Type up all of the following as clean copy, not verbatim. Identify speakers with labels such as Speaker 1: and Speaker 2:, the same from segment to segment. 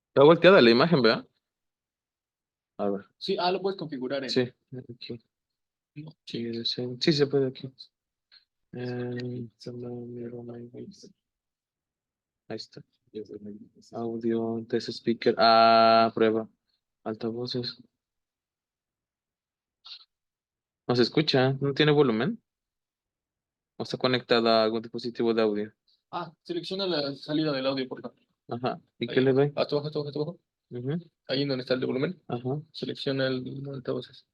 Speaker 1: Está volteada la imagen, ¿verdad? A ver.
Speaker 2: Sí, lo puedes configurar en.
Speaker 1: Sí, aquí. Sí, sí se puede aquí. Ahí está. Audio, test speaker. Prueba. Altavoces. No se escucha, no tiene volumen. ¿O está conectada a algún dispositivo de audio?
Speaker 2: Selecciona la salida del audio, por favor.
Speaker 1: Ajá. ¿Y
Speaker 2: Ahí.
Speaker 1: qué le doy?
Speaker 2: Hasta abajo, hasta abajo, hasta abajo.
Speaker 1: Ujú.
Speaker 2: Ahí en donde está el de volumen.
Speaker 1: Ajá.
Speaker 2: Selecciona el altavoces.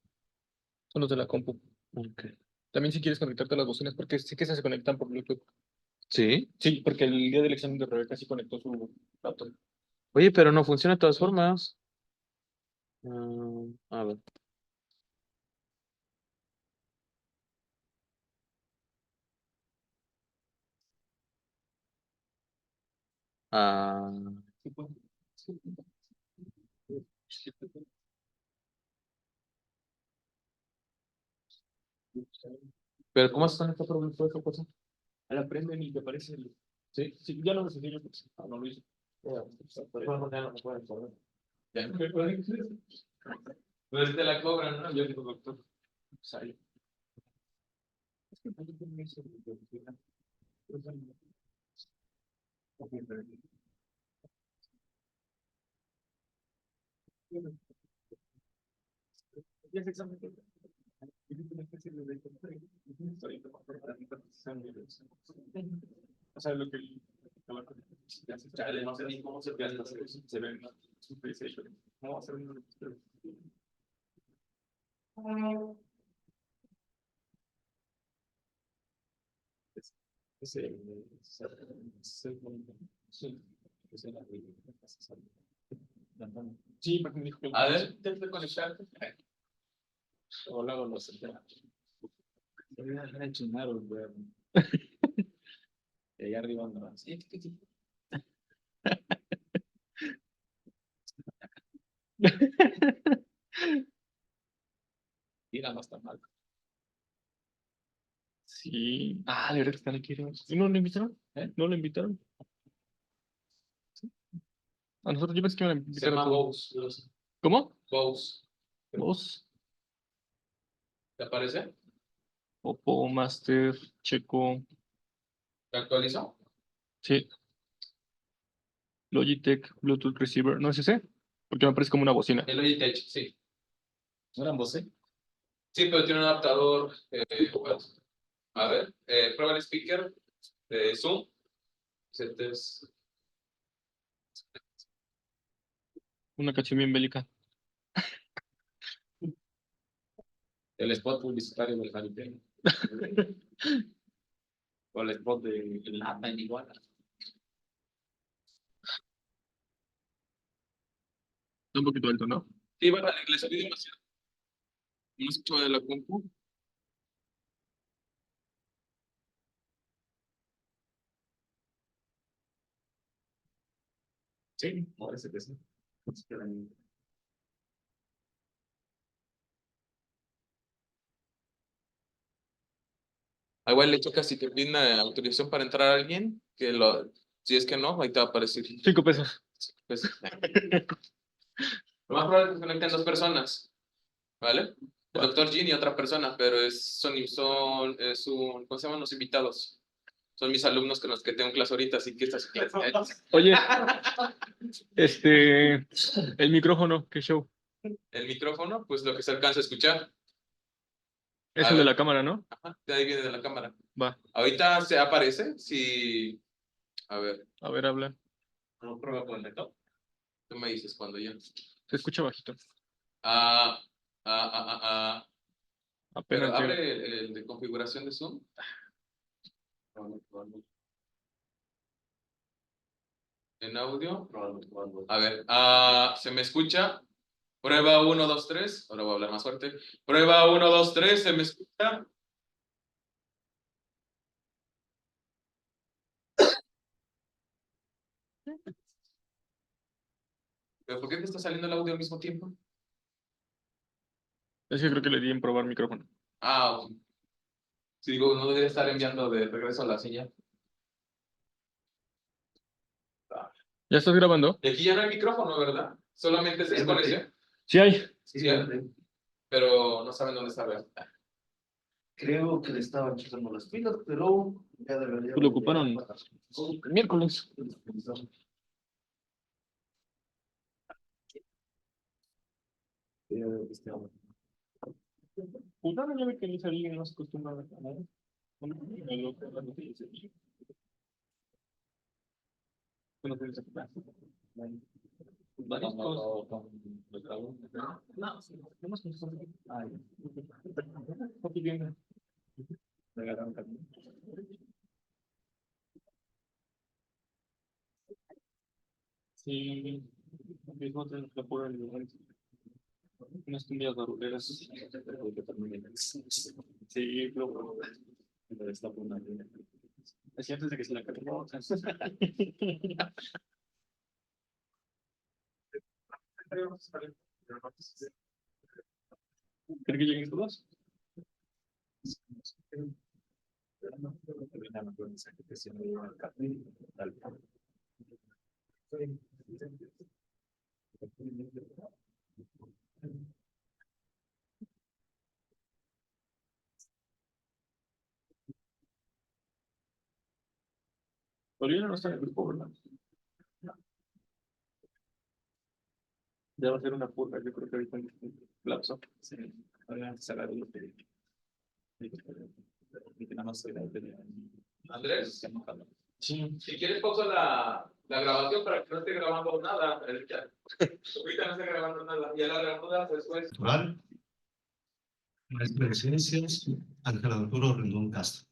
Speaker 2: Son los de la compu.
Speaker 1: Ok.
Speaker 2: También si quieres conectarte a las bocinas, porque sí que se conectan por Bluetooth.
Speaker 1: Sí.
Speaker 2: Sí, porque el día del examen de Rebeca sí conectó su laptop.
Speaker 1: Oye, pero no funciona de todas formas. A ver. Ah,
Speaker 2: Sí, pues.
Speaker 1: pero ¿cómo se conecta por Bluetooth esa cosa?
Speaker 2: La prenden y te aparece el.
Speaker 1: Sí.
Speaker 2: Sí, ya lo decidí yo, pues, no lo hice.
Speaker 1: Ya. Pues te la cobran, ¿no? Yo digo, doctor.
Speaker 2: Sale. Ya es examen. O sea, lo que no sé ni cómo se ve, se ven su PlayStation. No va a ser un. Sí, porque me dijo que
Speaker 1: A ver.
Speaker 2: intenta conectarte. O luego lo sé. Voy a dejar de chingar, güey. Y allá arriba anda. Sí. Mira, no está mal. Sí. De verdad que están aquí. ¿Y no lo invitaron? ¿No lo invitaron? A nosotros yo pensé que iban a
Speaker 1: Se
Speaker 2: invitar a
Speaker 1: llama
Speaker 2: todos.
Speaker 1: Bose.
Speaker 2: ¿Cómo?
Speaker 1: Bose.
Speaker 2: ¿Vos?
Speaker 1: ¿Te aparece?
Speaker 2: Oppo, Master, Checo.
Speaker 1: ¿Te actualizó?
Speaker 2: Sí. Logitech, Bluetooth Receiver. ¿No es ese? Porque me parece como una bocina.
Speaker 1: El Logitech, sí.
Speaker 2: ¿No eran voces?
Speaker 1: Sí, pero tiene un adaptador. Pues, a ver, prueba el speaker de Zoom.
Speaker 2: Una canción bien bélica.
Speaker 1: El spot publicitario del Jalipeno. O el spot de Lapa en Iguala.
Speaker 2: Está un poquito alto, ¿no?
Speaker 1: Sí, bueno, le subí demasiado. No escucho de la compu.
Speaker 2: Sí, parece que sí.
Speaker 1: Igual le toca si te piden autorización para entrar a alguien, si es que no, ahí te va a aparecer.
Speaker 2: 5 pesos.
Speaker 1: Pues, lo más probable es que se conecten dos personas, ¿vale? El doctor Gin y otra persona, pero ¿cómo se llaman los invitados? Son mis alumnos con los que tengo clase ahorita, así que esta es clase.
Speaker 2: Oye, el micrófono, qué show.
Speaker 1: El micrófono, pues lo que se alcanza a escuchar.
Speaker 2: Es
Speaker 1: A
Speaker 2: el de
Speaker 1: ver.
Speaker 2: la cámara, ¿no?
Speaker 1: Ajá, de ahí viene de la cámara.
Speaker 2: Va.
Speaker 1: Ahorita se aparece, si... A ver,
Speaker 2: A ver, habla.
Speaker 1: ¿no prueba con el lector? Tú me dices cuando ya.
Speaker 2: Se escucha bajito.
Speaker 1: Ah, ah, ah, ah, ah.
Speaker 2: Apenas
Speaker 1: Pero
Speaker 2: llega.
Speaker 1: abre el de configuración de Zoom. En audio. A ver, ¿se me escucha? Prueba 1, 2, 3. Ahora voy a hablar más fuerte. Prueba 1, 2, 3. ¿Se me escucha? ¿Pero por qué te está saliendo el audio al mismo tiempo?
Speaker 2: Es que creo que le di en probar micrófono.
Speaker 1: Ok. Si digo, no debería estar enviando de regreso a la silla.
Speaker 2: ¿Ya estás grabando?
Speaker 1: Y aquí ya no hay micrófono, ¿verdad? Solamente es conexión.
Speaker 2: Sí hay.
Speaker 1: Sí, pero no saben dónde está.
Speaker 3: Creo que le estaban echando las pilas, pero ya debería.
Speaker 2: Pues lo ocuparon el miércoles. Pues no, ya ve que Luis alguien no se acostumbra a nada. Varias cosas. Sí, mismo te lo puro en el unas cumbias baruleras. Sí, pero está por una. Es cierto de que se la cargó. ¿Cree que lleguen todos? Olivia no está en el grupo, ¿verdad? Ya va a ser una purga, yo creo que ahorita en el lapso. Sí, ahora se la doy.
Speaker 1: Andrés,
Speaker 2: Sí.
Speaker 1: si quieres pausa la grabación para que no esté grabando nada el chat. Ahorita no esté grabando nada. Ya la reanudas después.
Speaker 3: Natural, maestro en ciencias, Ángel Arturo Rendón Castro.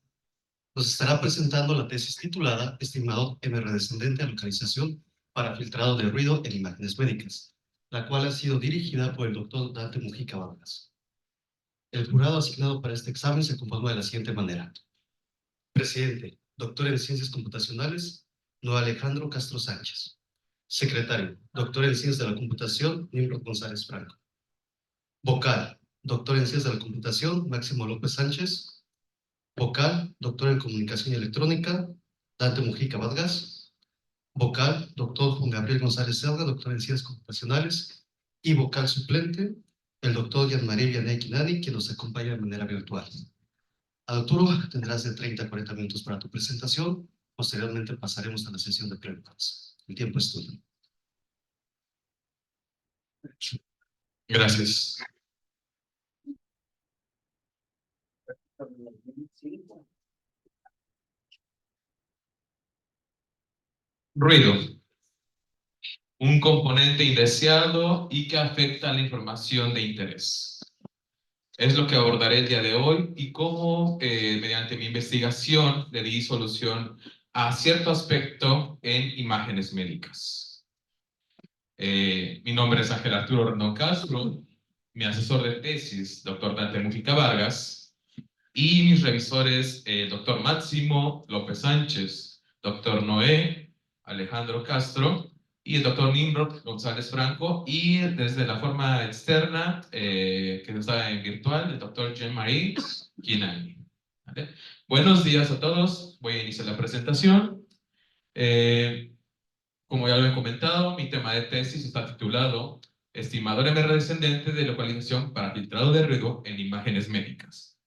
Speaker 3: Nos estará presentando la tesis titulada Estimado MR descendente a localización para filtrado de ruido en imágenes médicas, la cual ha sido dirigida por el doctor Dante Mujica Vargas. El jurado asignado para este examen se conforma de la siguiente manera. Presidente, doctor en Ciencias Computacionales, Noé Alejandro Castro Sánchez. Secretario, doctor en Ciencias de la Computación, Nimrod González Franco. Vocal, doctor en Ciencias de la Computación, Máximo López Sánchez. Vocal, doctor en Comunicación Electrónica, Dante Mujica Vargas. Vocal, doctor Juan Gabriel González Serra, doctor en Ciencias Computacionales. Y vocal suplente, el doctor Yanmaré Vianey Quinani, que nos acompaña de manera virtual. Arturo, tendrás de 30 a 40 minutos para tu presentación. Posteriormente pasaremos a la sesión de preguntas. El tiempo es tuyo.
Speaker 1: Gracias. Ruido. Un componente indeseado y que afecta a la información de interés. Es lo que abordaré el día de hoy y cómo, mediante mi investigación, le di solución a cierto aspecto en imágenes médicas. Mi nombre es Ángel Arturo Rendón Castro, mi asesor de tesis, doctor Dante Mujica Vargas, y mis revisores, doctor Máximo López Sánchez, doctor Noé Alejandro Castro, y el doctor Nimrod González Franco, y desde la forma externa, que está en virtual, el doctor Jean-Marie Quinani. ¿Vale? Buenos días a todos, voy a iniciar la presentación. Como ya lo he comentado, mi tema de tesis está titulado Estimador MR descendente de localización para filtrado de ruido en imágenes médicas.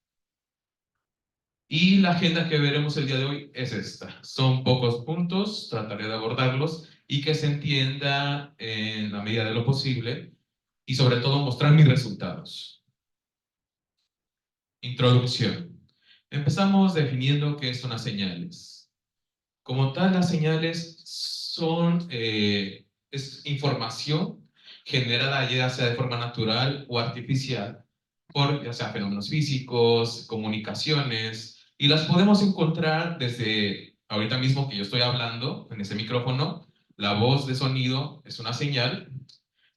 Speaker 1: Y la agenda que veremos el día de hoy es esta. Son pocos puntos, trataré de abordarlos y que se entienda en la medida de lo posible y sobre todo mostrar mis resultados. Introducción. Empezamos definiendo qué son las señales. Como tal, las señales son es información generada ya sea de forma natural o artificial por ya sea fenómenos físicos, comunicaciones, y las podemos encontrar desde ahorita mismo que yo estoy hablando en ese micrófono. La voz de sonido es una señal,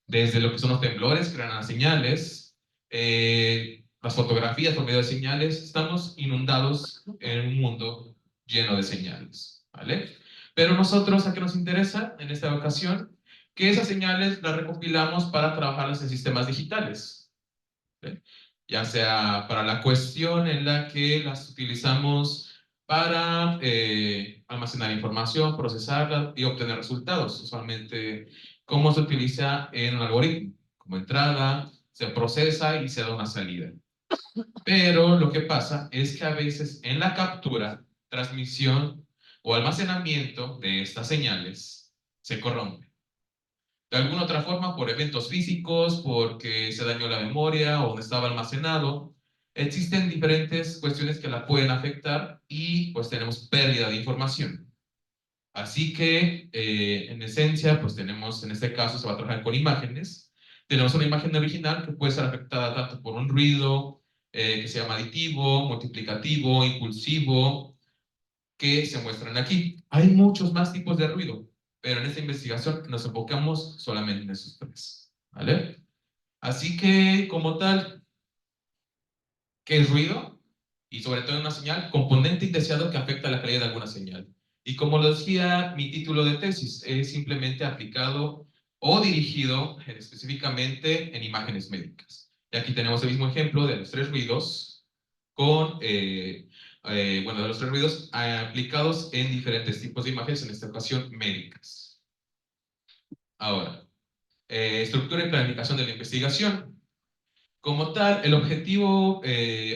Speaker 1: desde lo que son los temblores, crean las señales, las fotografías por medio de señales. Estamos inundados en un mundo lleno de señales, ¿vale? Pero nosotros, ¿a qué nos interesa en esta ocasión? Que esas señales las recopilamos para trabajarlas en sistemas digitales, ¿vale? ya sea para la cuestión en la que las utilizamos para almacenar información, procesarla y obtener resultados. Usualmente, ¿cómo se utiliza en un algoritmo? Como entrada, se procesa y se da una salida. Pero lo que pasa es que a veces en la captura, transmisión o almacenamiento de estas señales se corrompe. De alguna otra forma, por eventos físicos, porque se dañó la memoria o no estaba almacenado, existen diferentes cuestiones que la pueden afectar y pues tenemos pérdida de información. Así que, en esencia, pues tenemos, en este caso se va a trabajar con imágenes. Tenemos una imagen original que puede ser afectada tanto por un ruido que se llama aditivo, multiplicativo, impulsivo, que se muestran aquí. Hay muchos más tipos de ruido, pero en esta investigación nos enfocamos solamente en esos tres, ¿vale? Así que, como tal, ¿qué es ruido? Y sobre todo en una señal, componente indeseado que afecta la calidad de alguna señal. Y como lo decía mi título de tesis, es simplemente aplicado o dirigido específicamente en imágenes médicas. Y aquí tenemos el mismo ejemplo de los tres ruidos con, bueno, de los tres ruidos aplicados en diferentes tipos de imágenes, en esta ocasión médicas. Ahora, estructura y planificación de la investigación. Como tal, el objetivo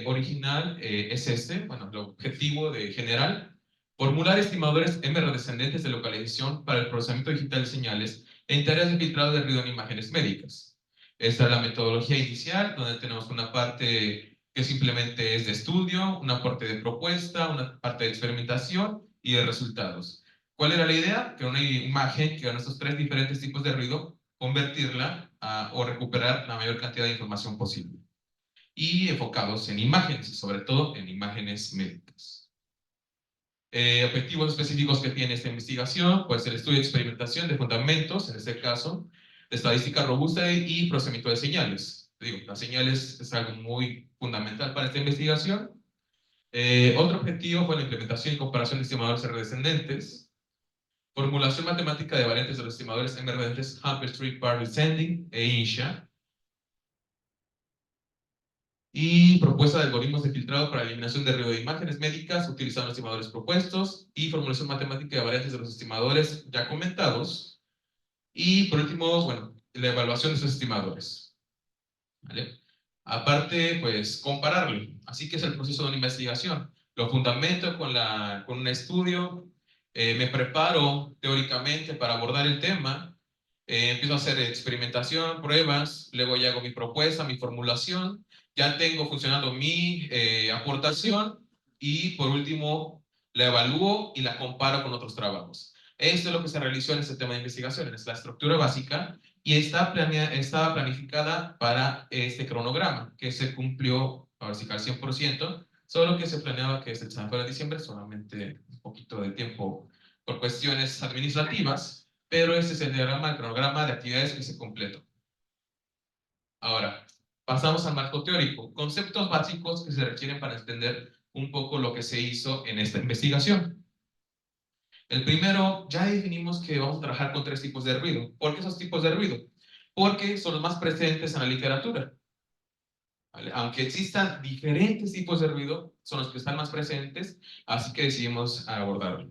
Speaker 1: original es este, bueno, el objetivo de general, formular estimadores MR descendentes de localización para el procesamiento digital de señales en tareas de filtrado de ruido en imágenes médicas. Esta es la metodología inicial, donde tenemos una parte que simplemente es de estudio, una parte de propuesta, una parte de experimentación y de resultados. ¿Cuál era la idea? Que una imagen que con estos tres diferentes tipos de ruido convertirla o recuperar la mayor cantidad de información posible. Y enfocados en imágenes, sobre todo en imágenes médicas. Objetivos específicos que tiene esta investigación, pues el estudio de experimentación de fundamentos, en este caso, de estadística robusta y procesamiento de señales. Digo, las señales es algo muy fundamental para esta investigación. Otro objetivo fue la implementación y comparación de estimadores R descendentes, formulación matemática de variantes de los estimadores M descendentes Humber Street Bar Descending e INSHA, y propuesta de algoritmos de filtrado para eliminación de ruido de imágenes médicas utilizando estimadores propuestos, y formulación matemática de variantes de los estimadores ya comentados, y por último, bueno, la evaluación de esos estimadores, ¿vale? Aparte, pues, compararlo. Así que es el proceso de una investigación. Lo fundamento con un estudio, me preparo teóricamente para abordar el tema, empiezo a hacer experimentación, pruebas, luego ya hago mi propuesta, mi formulación, ya tengo funcionando mi aportación y por último la evalúo y la comparo con otros trabajos. Esto es lo que se realizó en este tema de investigación, es la estructura básica y estaba planificada para este cronograma que se cumplió, ahora sí que al 100%, solo que se planeaba que se fuera en diciembre, solamente un poquito de tiempo por cuestiones administrativas, pero este es el diagrama, el cronograma de actividades que se completó. Ahora, pasamos al marco teórico, conceptos básicos que se requieren para entender un poco lo que se hizo en esta investigación. El primero, ya definimos que vamos a trabajar con tres tipos de ruido. ¿Por qué esos tipos de ruido? Porque son los más presentes en la literatura. ¿Vale? Aunque existan diferentes tipos de ruido, son los que están más presentes, así que decidimos abordarlo.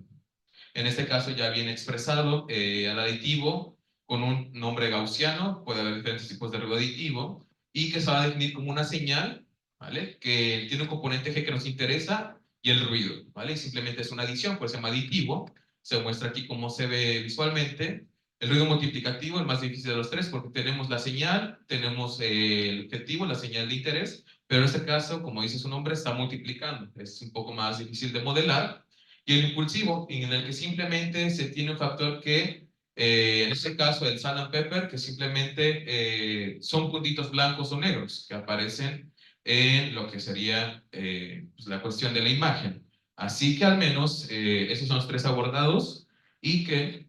Speaker 1: En este caso ya viene expresado al aditivo con un nombre gaussiano, puede haber diferentes tipos de ruido aditivo, y que se va a definir como una señal, ¿vale? Que tiene un componente G que nos interesa y el ruido, ¿vale? Y simplemente es una adición, pues se llama aditivo, se muestra aquí cómo se ve visualmente. El ruido multiplicativo, el más difícil de los tres, porque tenemos la señal, tenemos el objetivo, la señal de interés, pero en este caso, como dice su nombre, está multiplicando, es un poco más difícil de modelar. Y el impulsivo, en el que simplemente se tiene un factor que, en este caso el salt and pepper, que simplemente son puntitos blancos o negros que aparecen en lo que sería pues la cuestión de la imagen. Así que al menos esos son los tres abordados y que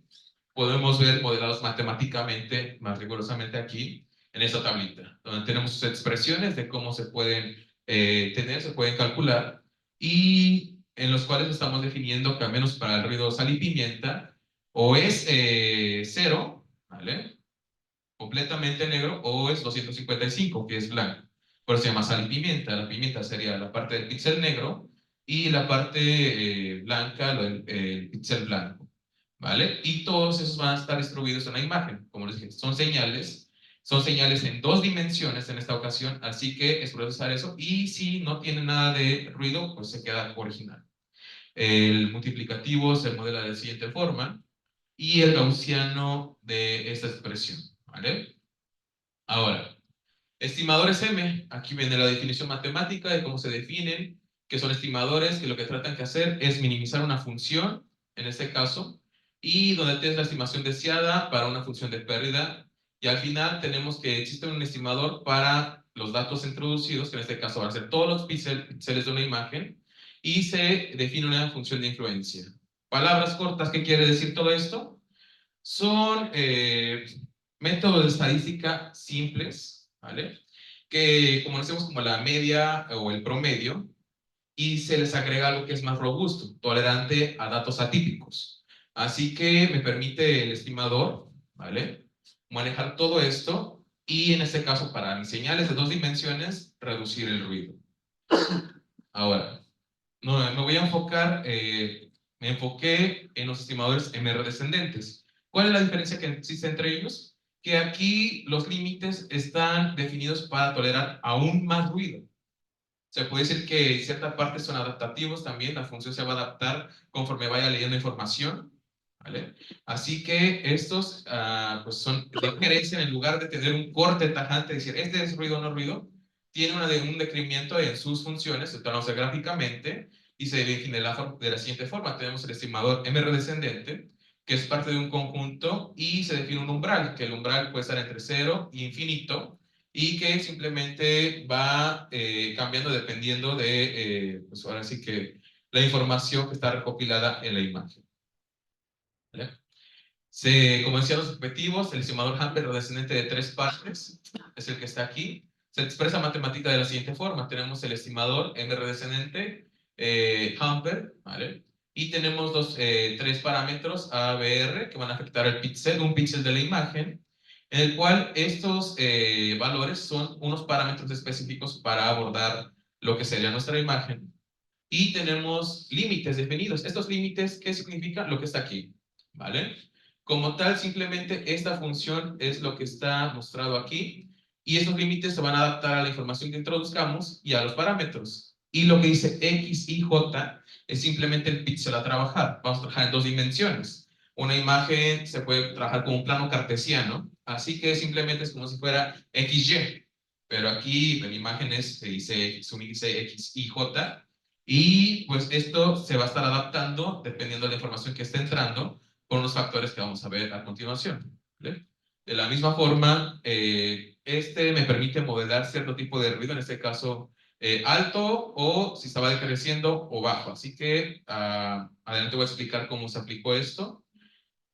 Speaker 1: podemos ver modelados matemáticamente, más rigurosamente aquí, en esta tablita, donde tenemos sus expresiones de cómo se pueden se pueden calcular, y en los cuales estamos definiendo que al menos para el ruido sal y pimienta, o es cero, ¿vale? Completamente negro, o es 255, que es blanco. Por eso se llama sal y pimienta. La pimienta sería la parte del píxel negro y la parte blanca, el píxel blanco, ¿vale? Y todos esos van a estar distribuidos en la imagen. Como les dije, son señales en 2 dimensiones en esta ocasión, así que es procesar eso. Y si no tiene nada de ruido, pues se queda original. El multiplicativo se modela de la siguiente forma y el gaussiano de esta expresión, ¿vale? Ahora, estimadores M, aquí viene la definición matemática de cómo se definen, que son estimadores que lo que tratan de hacer es minimizar una función, en este caso, y donde tienes la estimación deseada para una función de pérdida, y al final tenemos que existe un estimador para los datos introducidos, que en este caso van a ser todos los píxeles de una imagen, y se define una función de influencia. Palabras cortas, ¿qué quiere decir todo esto? Son métodos de estadística simples, ¿vale? Que como decimos como la media o el promedio, y se les agrega algo que es más robusto, tolerante a datos atípicos. Así que me permite el estimador, ¿vale? Manejar todo esto y en este caso para mis señales de 2 dimensiones, reducir el ruido. Ahora, no, me voy a enfocar, me enfoqué en los estimadores MR descendentes. ¿Cuál es la diferencia que existe entre ellos? Que aquí los límites están definidos para tolerar aún más ruido. Se puede decir que ciertas partes son adaptativos también, la función se va a adaptar conforme vaya leyendo información, ¿vale? Así que estos pues son decrecen en lugar de tener un corte tajante, decir, este es ruido o no ruido, tiene un decremento en sus funciones, se traduce gráficamente y se define de la siguiente forma. Tenemos el estimador MR descendente, que es parte de un conjunto y se define un umbral, que el umbral puede estar entre 0 y infinito, y que simplemente va cambiando dependiendo de, pues ahora sí que la información que está recopilada en la imagen. ¿Vale? Como decía los objetivos, el estimador Hamper descendente de 3 partes es el que está aquí. Se expresa matemática de la siguiente forma. Tenemos el estimador MR descendente Hamper, ¿vale? Y tenemos 3 parámetros A, B, R que van a afectar un píxel de la imagen, en el cual estos valores son unos parámetros específicos para abordar lo que sería nuestra imagen. Y tenemos límites definidos. Estos límites, ¿qué significa? Lo que está aquí, ¿vale? Como tal, simplemente esta función es lo que está mostrado aquí, y estos límites se van a adaptar a la información que introduzcamos y a los parámetros. Y lo que dice X y J es simplemente el píxel a trabajar. Vamos a trabajar en 2 dimensiones. Una imagen se puede trabajar con un plano cartesiano, así que simplemente es como si fuera XY. Pero aquí en imágenes se dice X y J, y pues esto se va a estar adaptando dependiendo de la información que esté entrando con los factores que vamos a ver a continuación, ¿vale? De la misma forma, este me permite modelar cierto tipo de ruido, en este caso alto, o si estaba decreciendo o bajo. Así que adelante voy a explicar cómo se aplicó esto.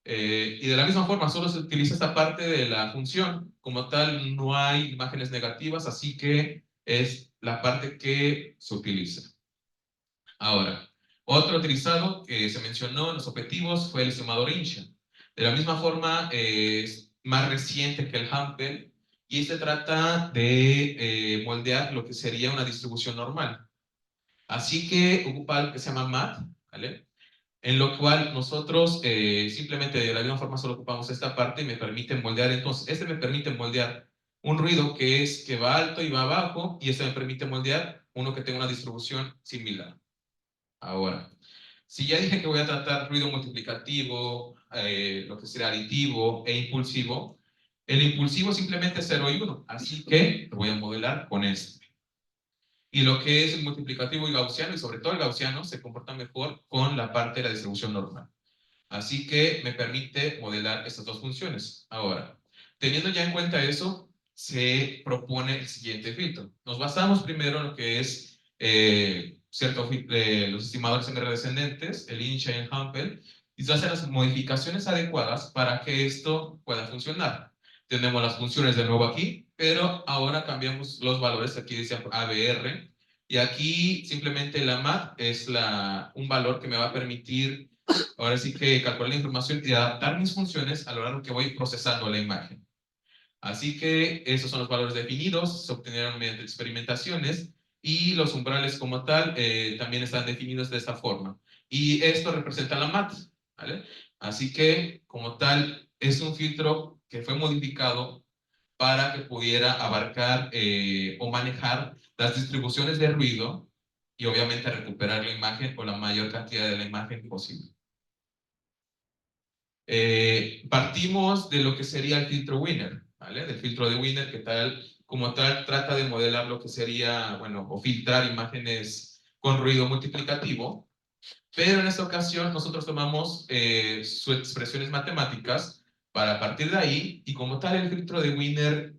Speaker 1: Y de la misma forma, solo se utiliza esta parte de la función. Como tal, no hay imágenes negativas, así que es la parte que se utiliza. Ahora, otro utilizado que se mencionó en los objetivos fue el estimador Incha. De la misma forma, es más reciente que el Hampel, y este trata de moldear lo que sería una distribución normal. Así que ocupa algo que se llama MAT, ¿vale? En lo cual nosotros simplemente de la misma forma solo ocupamos esta parte y me permite moldear. Entonces, este me permite moldear un ruido que va alto y va abajo, y este me permite moldear uno que tenga una distribución similar. Ahora, si ya dije que voy a tratar ruido multiplicativo, lo que será aditivo e impulsivo, el impulsivo simplemente es 0 y 1, así que lo voy a modelar con este. Y lo que es el multiplicativo y gaussiano, y sobre todo el gaussiano, se comporta mejor con la parte de la distribución normal. Así que me permite modelar estas 2 funciones. Ahora, teniendo ya en cuenta eso, se propone el siguiente filtro. Nos basamos primero en lo que es los estimadores MR descendentes, el Incha y el Hampel, y se hacen las modificaciones adecuadas para que esto pueda funcionar. Tenemos las funciones de nuevo aquí, pero ahora cambiamos los valores. Aquí dice ABR, y aquí simplemente la MAT es un valor que me va a permitir ahora sí que calcular la información y adaptar mis funciones a lo largo que voy procesando la imagen. Así que esos son los valores definidos, se obtuvieron mediante experimentaciones y los umbrales como tal también están definidos de esta forma. Y esto representa la MAT, ¿vale? Así que como tal es un filtro que fue modificado para que pudiera abarcar o manejar las distribuciones de ruido y obviamente recuperar la imagen o la mayor cantidad de la imagen posible. Partimos de lo que sería el filtro Wiener, ¿vale? Del filtro de Wiener que como tal trata de modelar lo que sería, bueno, o filtrar imágenes con ruido multiplicativo, pero en esta ocasión nosotros tomamos sus expresiones matemáticas para partir de ahí, y como tal el filtro de Wiener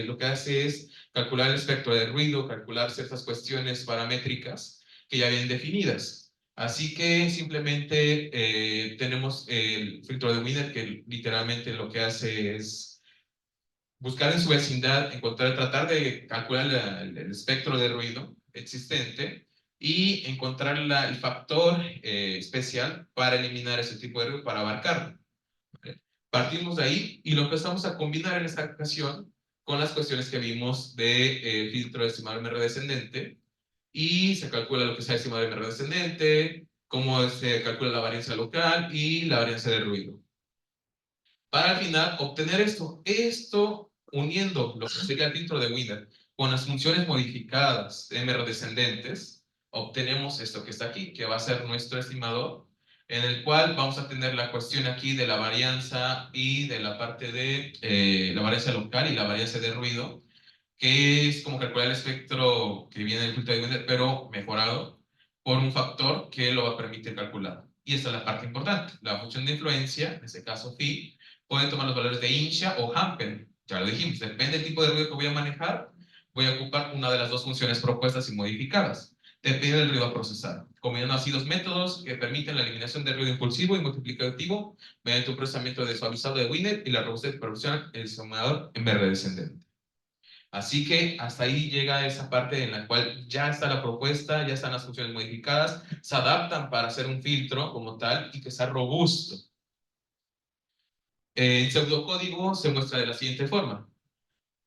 Speaker 1: lo que hace es calcular el espectro de ruido, calcular ciertas cuestiones paramétricas que ya vienen definidas. Así que simplemente tenemos el filtro de Wiener que literalmente lo que hace es buscar en su vecindad, tratar de calcular el espectro de ruido existente y encontrar el factor especial para eliminar ese tipo de ruido, para abarcarlo. ¿Vale? Partimos de ahí y lo empezamos a combinar en esta ocasión con las cuestiones que vimos de filtro de estimado MR descendente, y se calcula lo que sea estimado MR descendente, cómo se calcula la varianza local y la varianza de ruido, para al final obtener esto uniendo lo que sería el filtro de Wiener con las funciones modificadas de MR descendentes, obtenemos esto que está aquí, que va a ser nuestro estimador, en el cual vamos a tener la cuestión aquí de la varianza y de la parte de la varianza local y la varianza de ruido, que es como calcular el espectro que viene del filtro de Wiener, pero mejorado por un factor que lo va a permitir calcular. Y esta es la parte importante. La función de influencia, en este caso phi, puede tomar los valores de Insha o Hampel. Ya lo dijimos, depende del tipo de ruido que voy a manejar, voy a ocupar una de las dos funciones propuestas y modificadas. Depende del ruido a procesar. Combinando así dos métodos que permiten la eliminación del ruido impulsivo y multiplicativo mediante un procesamiento de suavizado de Wiener y la robustez de producción el sumador en MR descendente. Así que hasta ahí llega esa parte en la cual ya está la propuesta, ya están las funciones modificadas, se adaptan para hacer un filtro como tal y que sea robusto. El pseudocódigo se muestra de la siguiente forma.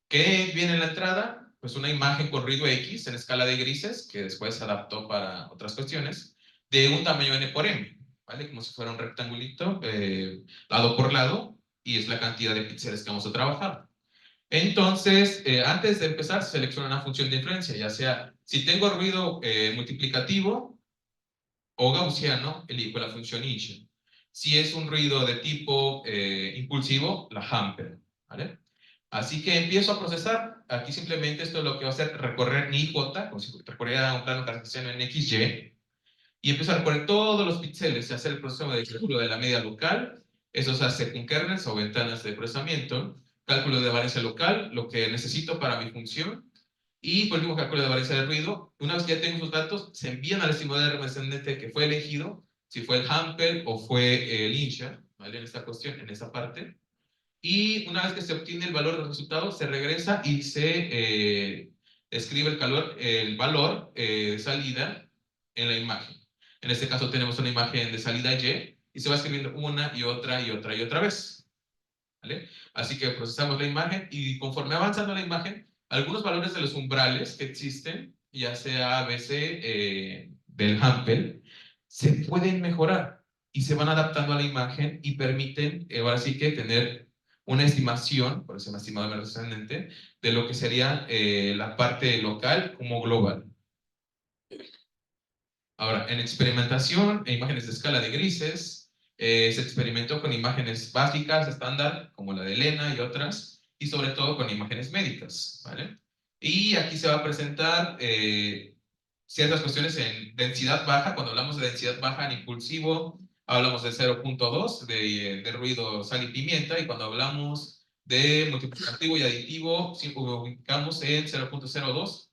Speaker 1: ¿Qué viene en la entrada? Pues una imagen con ruido X en escala de grises, que después se adaptó para otras cuestiones, de un tamaño n por m, ¿vale? Como si fuera un rectangulito, lado por lado, y es la cantidad de píxeles que vamos a trabajar. Entonces, antes de empezar, selecciona una función de influencia, ya sea, si tengo ruido multiplicativo o gaussiano, elijo la función Insha. Si es un ruido de tipo impulsivo, la Hampel, ¿vale? Así que empiezo a procesar. Aquí simplemente esto es lo que va a hacer recorrer mi IJ, como si recorriera un plano cartesiano en XY, y empiezo a recorrer todos los píxeles y hacer el proceso de cálculo de la media local. Eso se hace con kernels o ventanas de procesamiento, cálculo de varianza local, lo que necesito para mi función, y por último cálculo de varianza de ruido. Una vez que ya tengo esos datos, se envían al estimador descendente que fue elegido, si fue el Hampel o fue el Insha, ¿vale? En esta cuestión, en esta parte. Y una vez que se obtiene el valor del resultado, se regresa y se escribe el valor de salida en la imagen. En este caso tenemos una imagen de salida y se va escribiendo una y otra y otra y otra vez, ¿vale? Así que procesamos la imagen y conforme avanzando la imagen, algunos valores de los umbrales que existen, ya sea ABC del Hampel, se pueden mejorar y se van adaptando a la imagen y permiten, ahora sí que tener una estimación, por eso se llama estimado de descendente, de lo que sería la parte local como global. Ahora, en experimentación e imágenes de escala de grises, se experimentó con imágenes básicas, estándar, como la de Elena y otras, y sobre todo con imágenes médicas, ¿vale? Y aquí se va a presentar ciertas cuestiones en densidad baja. Cuando hablamos de densidad baja en impulsivo, hablamos de 0.2 de ruido, sal y pimienta, y cuando hablamos de multiplicativo y aditivo, ubicamos en 0.02,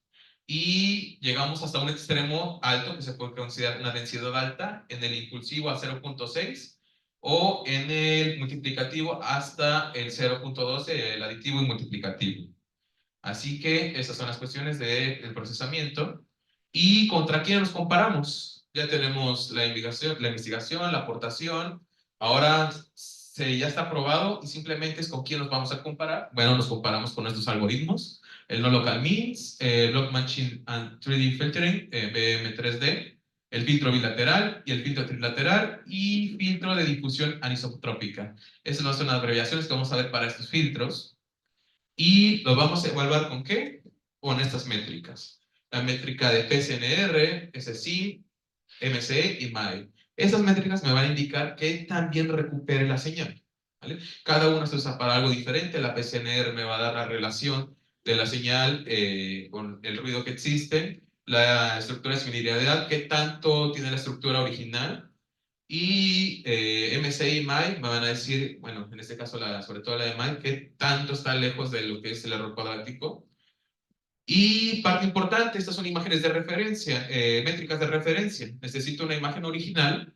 Speaker 1: y llegamos hasta un extremo alto que se puede considerar una densidad alta en el impulsivo a 0.6 o en el multiplicativo hasta el 0.12, el aditivo y multiplicativo. Así que esas son las cuestiones del procesamiento. ¿Y contra quién nos comparamos? Ya tenemos la investigación, la aportación. Ahora ya está probado y simplemente es con quién nos vamos a comparar. Bueno, nos comparamos con estos algoritmos, el No Local Means, Block Matching and 3D Filtering, BM3D, el filtro bilateral y el filtro trilateral y filtro de difusión anisotrópica. Esas son las abreviaciones que vamos a ver para estos filtros. Y los vamos a evaluar ¿con qué? Con estas métricas. La métrica de PSNR, SSIM, MCE y MAE. Esas métricas me van a indicar que también recupere la señal, ¿vale? Cada una se usa para algo diferente. La PSNR me va a dar la relación de la señal con el ruido que existe. La estructura de similaridad, qué tanto tiene la estructura original. Y MCI y MAI me van a decir, bueno, en este caso sobre todo la de MAI, qué tanto está lejos de lo que es el error cuadrático. Y parte importante, estas son imágenes de referencia, métricas de referencia. Necesito una imagen original,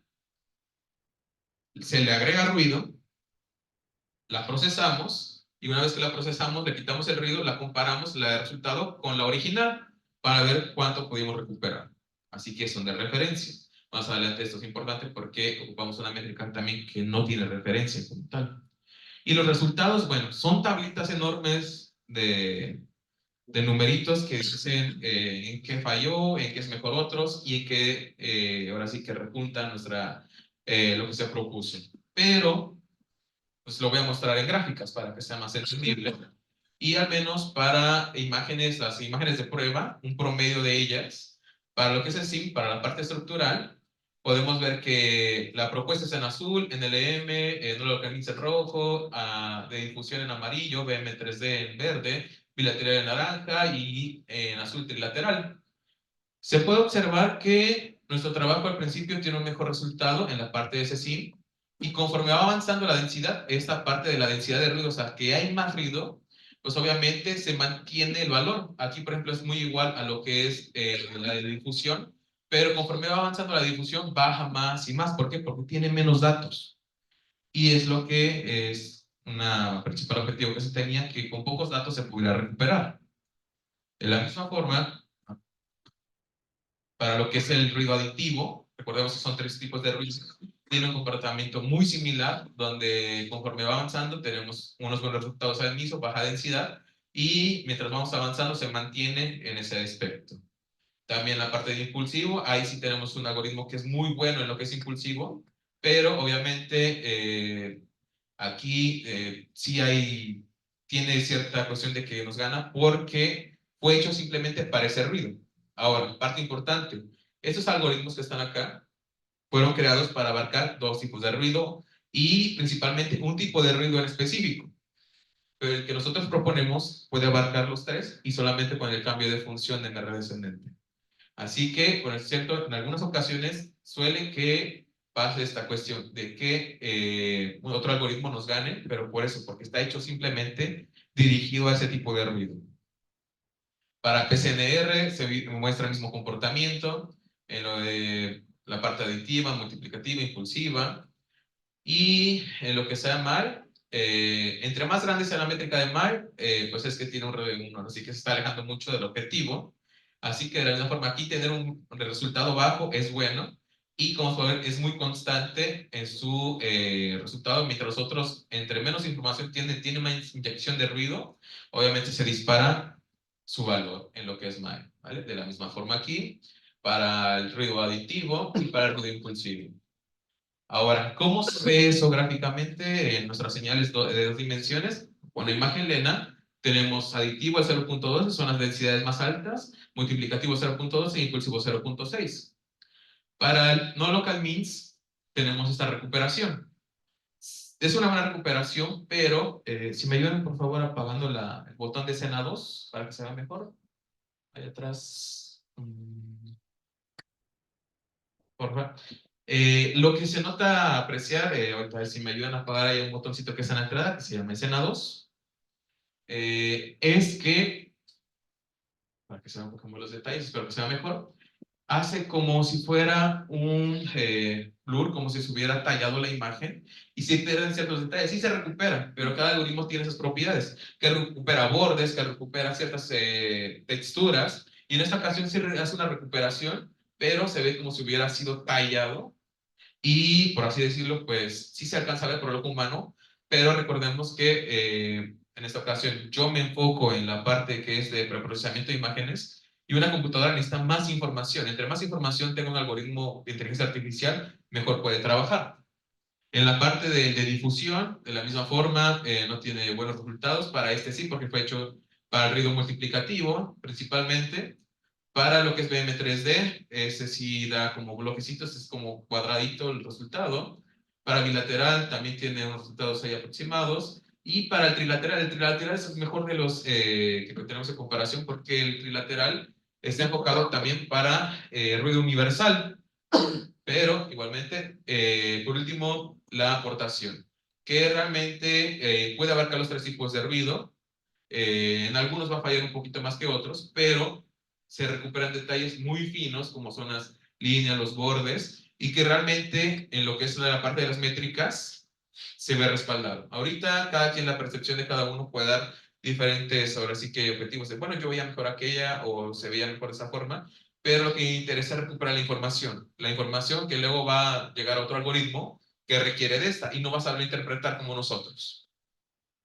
Speaker 1: se le agrega ruido, la procesamos, y una vez que la procesamos, le quitamos el ruido, la comparamos, la de resultado, con la original, para ver cuánto pudimos recuperar. Así que son de referencia. Más adelante esto es importante porque ocupamos una métrica también que no tiene referencia como tal. Y los resultados, bueno, son tablitas enormes de numeritos que dicen en qué falló, en qué es mejor otros y en qué ahora sí que repunta lo que se propuso. Pero, pues lo voy a mostrar en gráficas para que sea más entendible. Y al menos para imágenes, las imágenes de prueba, un promedio de ellas, para lo que es el SIM, para la parte estructural, podemos ver que la propuesta es en azul, en LM, no lo organiza en rojo, de difusión en amarillo, BM3D en verde, bilateral en naranja y en azul trilateral. Se puede observar que nuestro trabajo al principio tiene un mejor resultado en la parte de ese SIM y conforme va avanzando la densidad, esta parte de la densidad de ruido, o sea, que hay más ruido, pues obviamente se mantiene el valor. Aquí, por ejemplo, es muy igual a lo que es la de difusión, pero conforme va avanzando la difusión, baja más y más. ¿Por qué? Porque tiene menos datos. Y es lo que es un principal objetivo que se tenía, que con pocos datos se pudiera recuperar. De la misma forma, para lo que es el ruido aditivo, recordemos que son tres tipos de ruido, tiene un comportamiento muy similar, donde conforme va avanzando tenemos unos buenos resultados al inicio, baja densidad, y mientras vamos avanzando se mantiene en ese aspecto. También la parte de impulsivo, ahí sí tenemos un algoritmo que es muy bueno en lo que es impulsivo, pero obviamente aquí sí tiene cierta cuestión de que nos gana porque fue hecho simplemente para ese ruido. Ahora, parte importante, estos algoritmos que están acá fueron creados para abarcar dos tipos de ruido y principalmente un tipo de ruido en específico. Pero el que nosotros proponemos puede abarcar los tres y solamente con el cambio de función de MR descendente. Así que, por cierto, en algunas ocasiones suele que pase esta cuestión de que otro algoritmo nos gane, pero por eso, porque está hecho simplemente dirigido a ese tipo de ruido. Para PCNR se muestra el mismo comportamiento en lo de la parte aditiva, multiplicativa, impulsiva. Y en lo que sea MAR, entre más grande sea la métrica de MAR, pues es que tiene así que se está alejando mucho del objetivo. Así que de la misma forma aquí tener un resultado bajo es bueno y como pueden ver es muy constante en su resultado, mientras los otros, entre menos información tiene más inyección de ruido, obviamente se dispara su valor en lo que es MAR, ¿vale? De la misma forma aquí, para el ruido aditivo y para el ruido impulsivo. Ahora, ¿cómo se ve eso gráficamente en nuestras señales de dos dimensiones? Con la imagen Lena tenemos aditivo al 0.12, son las densidades más altas, multiplicativo 0.12 y impulsivo 0.6. Para el no local means tenemos esta recuperación. Es una buena recuperación, pero si me ayudan por favor apagando el botón de escena 2 para que se vea mejor. Ahí atrás. Por favor. Lo que se nota apreciar, ahorita si me ayudan a apagar ahí un botoncito que está en la entrada, que se llama escena 2, es que, para que se vean un poco más los detalles, espero que sea mejor, hace como si fuera un blur, como si se hubiera tallado la imagen, y se pierden ciertos detalles, sí se recupera, pero cada algoritmo tiene esas propiedades, que recupera bordes, que recupera ciertas texturas, y en esta ocasión sí hace una recuperación, pero se ve como si hubiera sido tallado y, por así decirlo, pues sí se alcanza a ver por el ojo humano, pero recordemos que en esta ocasión yo me enfoco en la parte que es de preprocesamiento de imágenes y una computadora necesita más información. Entre más información tenga un algoritmo de inteligencia artificial, mejor puede trabajar. En la parte de difusión, de la misma forma, no tiene buenos resultados. Para este sí, porque fue hecho para el ruido multiplicativo, principalmente. Para lo que es BM3D, ese sí da como bloquecitos, es como cuadradito el resultado. Para bilateral también tiene unos resultados ahí aproximados. Y para el trilateral es el mejor de los que tenemos en comparación, porque el trilateral está enfocado también para ruido universal. Pero igualmente, por último, la aportación, que realmente puede abarcar los tres tipos de ruido. En algunos va a fallar un poquito más que otros, pero se recuperan detalles muy finos, como son las líneas, los bordes, y que realmente en lo que es la parte de las métricas se ve respaldado. Ahorita, cada quien, la percepción de cada uno puede dar diferentes, ahora sí que objetivos de, bueno, yo veía mejor aquella o se veía mejor de esa forma, pero lo que interesa es recuperar la información que luego va a llegar a otro algoritmo que requiere de esta y no va a saber interpretar como nosotros.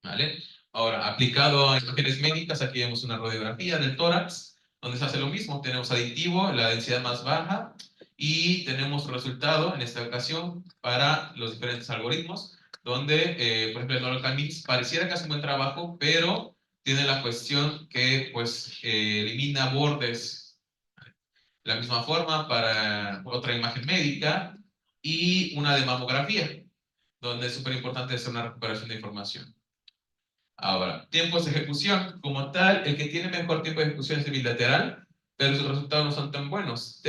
Speaker 1: ¿Vale? Ahora, aplicado a imágenes médicas, aquí vemos una radiografía del tórax, donde se hace lo mismo. Tenemos aditivo, la densidad más baja, y tenemos resultado, en esta ocasión, para los diferentes algoritmos, donde, por ejemplo, el Local Mix pareciera que hace un buen trabajo, pero tiene la cuestión que, pues, elimina bordes. De la misma forma, para otra imagen médica, y una de mamografía, donde es súper importante hacer una recuperación de información. Ahora, tiempos de ejecución. Como tal, el que tiene mejor tiempo de ejecución es el bilateral, pero sus resultados no son tan buenos.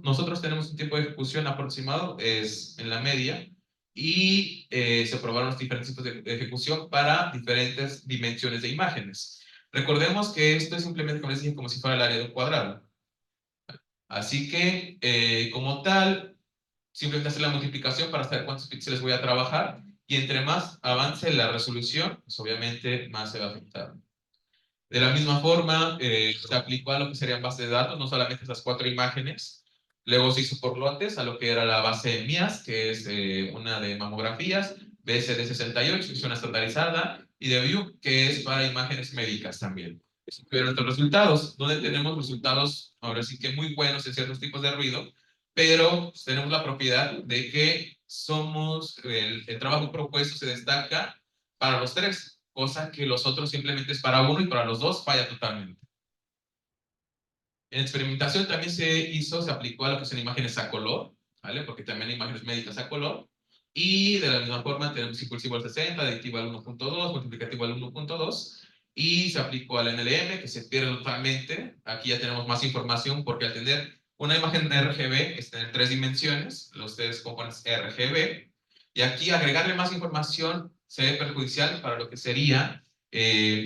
Speaker 1: Nosotros tenemos un tiempo de ejecución aproximado, es en la media, y se probaron los diferentes tipos de ejecución para diferentes dimensiones de imágenes. Recordemos que esto es simplemente, como les dije, como si fuera el área de un cuadrado. Así que, como tal, simplemente hacer la multiplicación para saber cuántos píxeles voy a trabajar, y entre más avance la resolución, pues obviamente más se va a afectar. De la misma forma, se aplicó a lo que serían bases de datos, no solamente esas 4 imágenes. Luego se hizo por lotes a lo que era la base de MIAS, que es una de mamografías, BSD-68, que es una estandarizada, y de View, que es para imágenes médicas también. Pero estos resultados, donde tenemos resultados, ahora sí que muy buenos en ciertos tipos de ruido, pero tenemos la propiedad de que el trabajo propuesto se destaca para los tres, cosa que los otros simplemente es para uno y para los dos falla totalmente. En experimentación también se aplicó a lo que son imágenes a color, ¿vale? Porque también hay imágenes médicas a color. Y de la misma forma tenemos impulsivo al 60, aditivo al 1.2, multiplicativo al 1.2. Y se aplicó al NLM, que se pierde totalmente. Aquí ya tenemos más información porque al tener una imagen RGB, está en 3 dimensiones, los 3 componentes RGB. Y aquí agregarle más información se ve perjudicial para lo que sería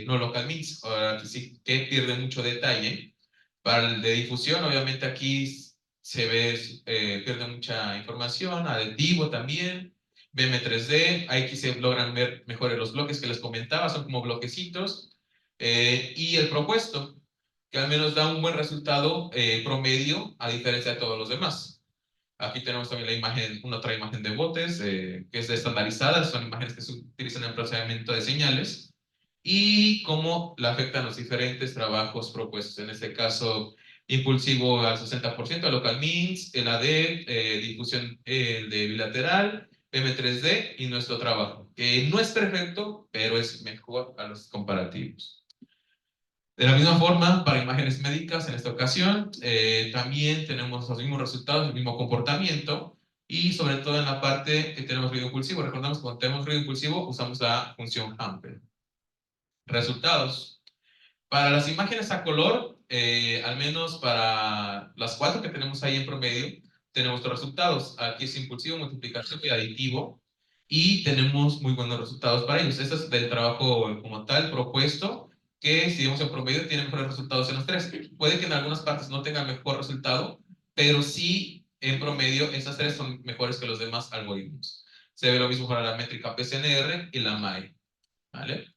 Speaker 1: no local mix. Ahora aquí sí que pierde mucho detalle. Para el de difusión, obviamente aquí se ve, pierde mucha información, aditivo también, BM3D, aquí se logran ver mejores los bloques que les comentaba, son como bloquecitos, y el propuesto, que al menos da un buen resultado promedio a diferencia de todos los demás. Aquí tenemos también la imagen, una otra imagen de botes, que es de estandarizada, son imágenes que se utilizan en el procesamiento de señales, y cómo la afectan los diferentes trabajos propuestos. En este caso, impulsivo al 60%, local means, el AD, difusión de bilateral, M3D y nuestro trabajo, que no es perfecto, pero es mejor a los comparativos. De la misma forma, para imágenes médicas, en esta ocasión, también tenemos los mismos resultados, el mismo comportamiento, y sobre todo en la parte que tenemos ruido impulsivo. Recordamos que cuando tenemos ruido impulsivo, usamos la función Ampere. Resultados. Para las imágenes a color, al menos para las 4 que tenemos ahí en promedio, tenemos los resultados. Aquí es impulsivo, multiplicativo y aditivo, y tenemos muy buenos resultados para ellos. Este es del trabajo como tal propuesto, que si vemos en promedio tiene mejores resultados en los 3. Puede que en algunas partes no tenga mejor resultado, pero sí en promedio esas 3 son mejores que los demás algoritmos. Se ve lo mismo para la métrica PSNR y la MAE, ¿vale?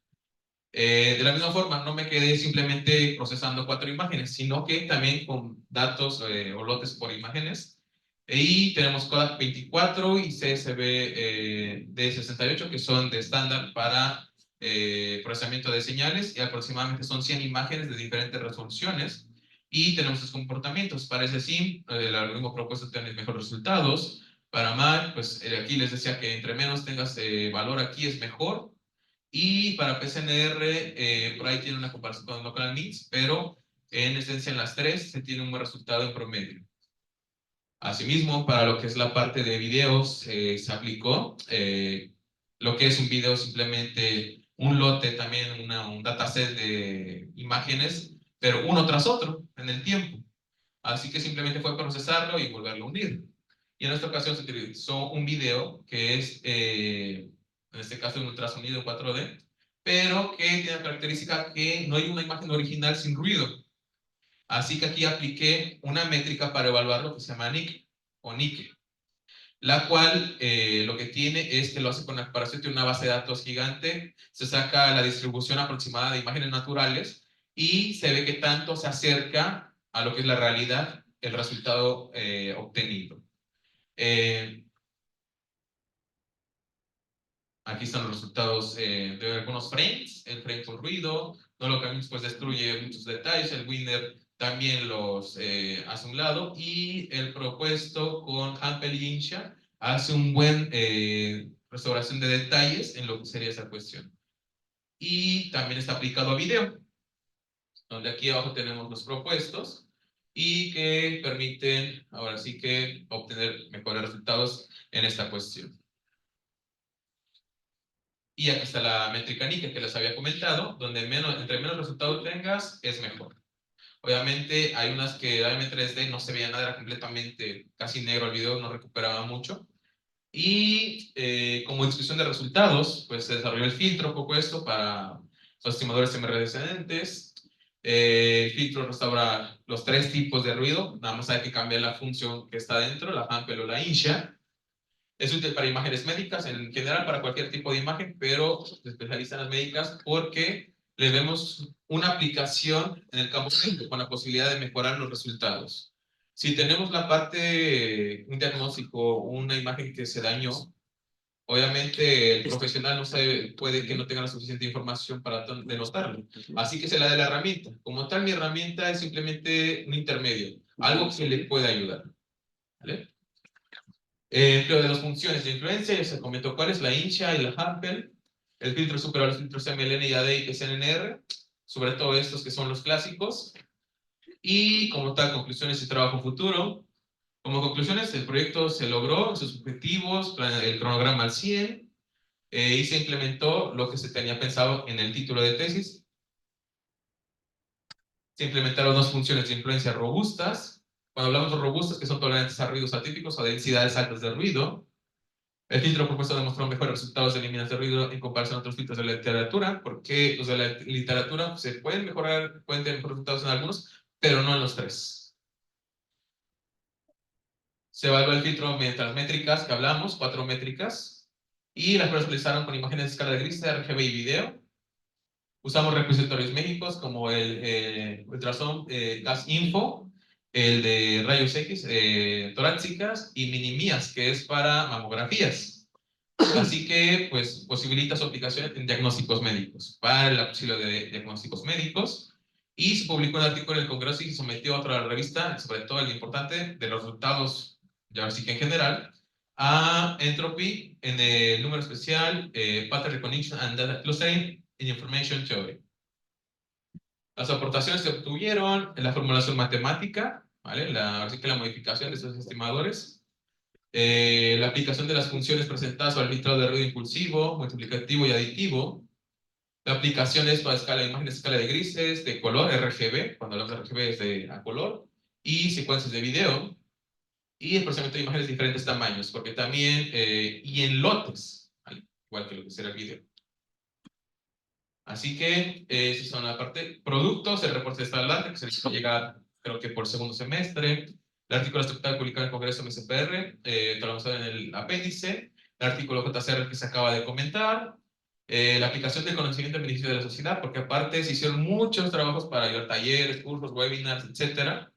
Speaker 1: De la misma forma, no me quedé simplemente procesando 4 imágenes, sino que también con datos o lotes por imágenes, Y tenemos Kodak 24 y CSV D68, que son de estándar para procesamiento de señales, y aproximadamente son 100 imágenes de diferentes resoluciones. Y tenemos sus comportamientos. Para ese SIM, el algoritmo propuesto tiene mejores resultados. Para Mac, pues aquí les decía que entre menos tengas valor aquí es mejor. Y para PCNR, por ahí tiene una comparación con Local Mix, pero en esencia en las tres se tiene un buen resultado en promedio. Asimismo, para lo que es la parte de videos, se aplicó lo que es un video, simplemente un lote, también un dataset de imágenes, pero uno tras otro en el tiempo. Así que simplemente fue procesarlo y volverlo a unir. Y en esta ocasión se utilizó un video que es, en este caso, un ultrasonido 4D, pero que tiene la característica que no hay una imagen original sin ruido. Así que aquí apliqué una métrica para evaluar lo que se llama NIC o NIC, la cual lo que tiene es que lo hace con la comparación de una base de datos gigante, se saca la distribución aproximada de imágenes naturales y se ve que tanto se acerca a lo que es la realidad el resultado obtenido. Aquí están los resultados de algunos frames, el frame con ruido, no lo cambiamos, pues destruye muchos detalles, el winner también los hace a un lado, y el propuesto con Hampel y Insha hace un buen restauración de detalles en lo que sería esa cuestión. Y también está aplicado a video, donde aquí abajo tenemos los propuestos y que permiten, ahora sí que, obtener mejores resultados en esta cuestión. Y aquí está la métrica NIC que les había comentado, donde entre menos resultados tengas, es mejor. Obviamente hay unas que en 3D no se veía nada, era completamente casi negro el video, no recuperaba mucho. Y como distribución de resultados, pues se desarrolló el filtro propuesto para los estimadores MR descendentes. El filtro restaura los tres tipos de ruido, nada más hay que cambiar la función que está dentro, la Hampel o la Insha. Es útil para imágenes médicas, en general para cualquier tipo de imagen, pero se especializa en las médicas porque le vemos una aplicación en el campo médico con la posibilidad de mejorar los resultados. Si tenemos la parte, un diagnóstico, una imagen que se dañó, obviamente el profesional no sabe, puede que no tenga la suficiente información para denotarlo. Así que se la da la herramienta. Como tal, mi herramienta es simplemente un intermedio, algo que le puede ayudar. ¿Vale? Empleo de las funciones de influencia, ya se comentó cuál es la Insha y la Hampel. El filtro supera los filtros MLN y AD y SNR, sobre todo estos que son los clásicos. Y como tal, conclusiones y trabajo futuro. Como conclusiones, el proyecto se logró, sus objetivos, el cronograma al 100, y se implementó lo que se tenía pensado en el título de tesis. Se implementaron dos funciones de influencia robustas. Cuando hablamos de robustas, que son tolerantes a ruidos atípicos o densidades altas de ruido. El filtro propuesto demostró mejores resultados de eliminación de ruido en comparación a otros filtros de la literatura, porque los de la literatura se pueden mejorar, pueden tener resultados en algunos, pero no en los tres. Se evaluó el filtro mediante las métricas que hablamos, 4 métricas, y las personalizaron con imágenes de escala de grises, RGB y video. Usamos repositorios médicos como el ultrasound Gas Info, el de rayos X torácicas y Minimías, que es para mamografías. Así que, pues, posibilita su aplicación en diagnósticos médicos, para el auxilio de diagnósticos médicos. Y se publicó un artículo en el Congreso y se sometió a otra revista, sobre todo el importante de los resultados, ya así que en general, a Entropy, en el número especial Pattern Recognition and Data Clustering in Information Theory. Las aportaciones se obtuvieron en la formulación matemática, ¿vale? Así que la modificación de estos estimadores. La aplicación de las funciones presentadas para el filtrado de ruido impulsivo, multiplicativo y aditivo. La aplicación es para escala de imágenes, escala de grises, de color, RGB, cuando hablamos de RGB es de a color, y secuencias de video, y el procesamiento de imágenes de diferentes tamaños, porque también, y en lotes, ¿vale? Igual que lo que será el video. Así que, esas son la parte. Productos, el reporte de estado del arte, que se les llega, creo que por segundo semestre. El artículo estructural publicado en el Congreso MSPR, traducido en el apéndice. El artículo JCR que se acaba de comentar. La aplicación del conocimiento en beneficio de la sociedad, porque aparte se hicieron muchos trabajos para ayudar talleres, cursos, webinars, etc.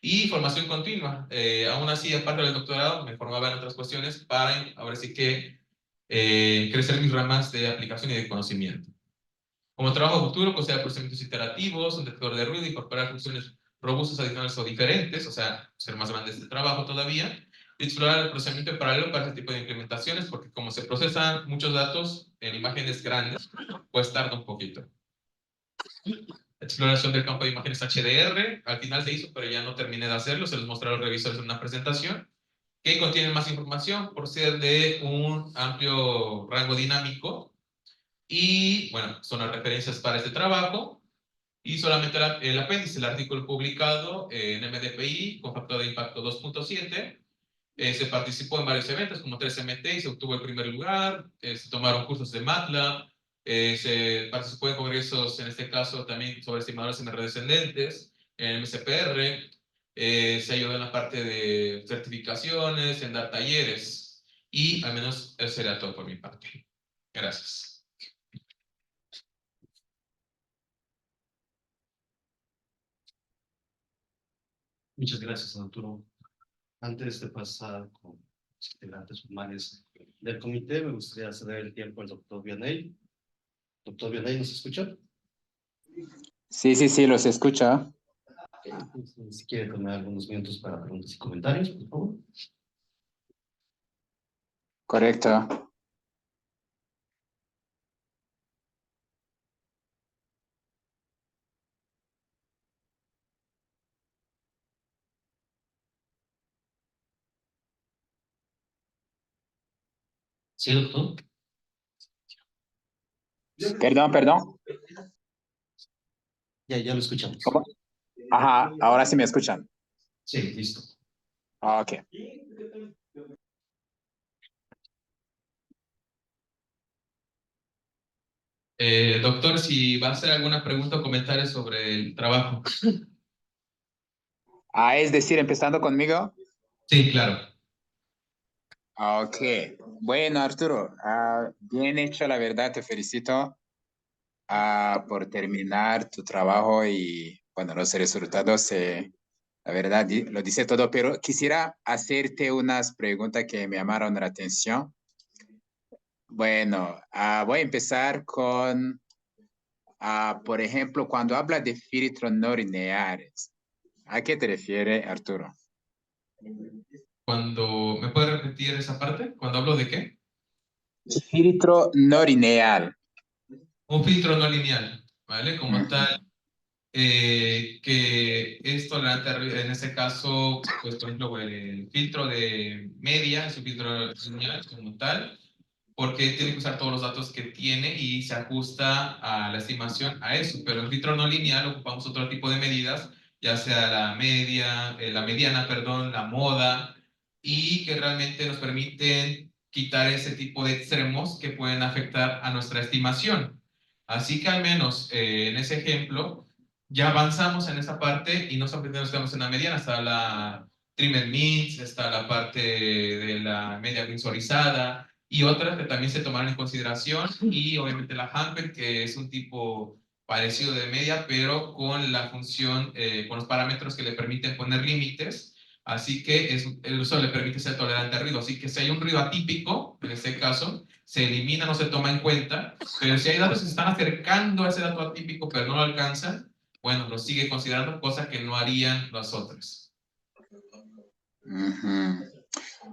Speaker 1: Y formación continua. Aún así, aparte del doctorado, me formaba en otras cuestiones para, ahora sí que, crecer mis ramas de aplicación y de conocimiento. Como trabajo futuro, considera procedimientos iterativos, un detector de ruido, incorporar funciones robustas, adicionales o diferentes, o sea, ser más grande este trabajo todavía, y explorar el procesamiento en paralelo para este tipo de implementaciones, porque como se procesan muchos datos en imágenes grandes, pues tarda un poquito. Exploración del campo de imágenes HDR, al final se hizo, pero ya no terminé de hacerlo, se los mostré a los revisores en una presentación, que contiene más información por ser de un amplio rango dinámico, y bueno, son las referencias para este trabajo, y solamente el apéndice, el artículo publicado en MDPI con factor de impacto 2.7. Se participó en varios eventos, como 3MT, y se obtuvo el primer lugar. Se tomaron cursos de MATLAB. Se participó en congresos, en este caso también sobre estimadores MR descendentes, en MSPR. Se ayudó en la parte de certificaciones, en dar talleres. Y al menos eso sería todo por mi parte. Gracias.
Speaker 3: Muchas gracias, Arturo. Antes de pasar con los integrantes formales del comité, me gustaría ceder el tiempo al doctor Vianey. Doctor Vianey, ¿nos escucha?
Speaker 4: Sí, los escucha.
Speaker 3: Si quiere tomar algunos minutos para preguntas y comentarios, por favor.
Speaker 4: Correcto.
Speaker 3: Sí, doctor.
Speaker 4: Perdón.
Speaker 3: Ya lo escuchamos.
Speaker 4: ¿Cómo? Ajá, ahora sí me escuchan.
Speaker 3: Sí, listo.
Speaker 4: Ok.
Speaker 1: Doctor, si va a hacer alguna pregunta o comentario sobre el trabajo.
Speaker 4: Es decir, empezando conmigo.
Speaker 1: Sí, claro.
Speaker 4: Ok. Bueno, Arturo, bien hecho, la verdad, te felicito por terminar tu trabajo y, bueno, los resultados, la verdad, lo dice todo, pero quisiera hacerte unas preguntas que me llamaron la atención. Bueno, voy a empezar con, por ejemplo, cuando habla de filtros no lineares, ¿a qué te refiere, Arturo?
Speaker 1: ¿Me puede repetir esa parte? ¿Cuando hablo de qué?
Speaker 4: Filtro no lineal.
Speaker 1: Un filtro no lineal, ¿vale? Como tal, que es tolerante a ruido. En este caso, pues por ejemplo, el filtro de media es un filtro lineal como tal, porque tiene que usar todos los datos que tiene y se ajusta a la estimación a eso. Pero el filtro no lineal ocupamos otro tipo de medidas, ya sea la mediana, perdón, la moda, y que realmente nos permiten quitar ese tipo de extremos que pueden afectar a nuestra estimación. Así que al menos en ese ejemplo ya avanzamos en esa parte y no solamente nos quedamos en la mediana, está la trimmed means, está la parte de la media mensualizada y otras que también se tomaron en consideración, y obviamente la Hamper, que es un tipo parecido de media, pero con la función, con los parámetros que le permiten poner límites. Así que eso le permite ser tolerante al ruido. Así que si hay un ruido atípico, en este caso, se elimina, no se toma en cuenta, pero si hay datos que se están acercando a ese dato atípico, pero no lo alcanzan, bueno, lo sigue considerando, cosa que no harían las otras.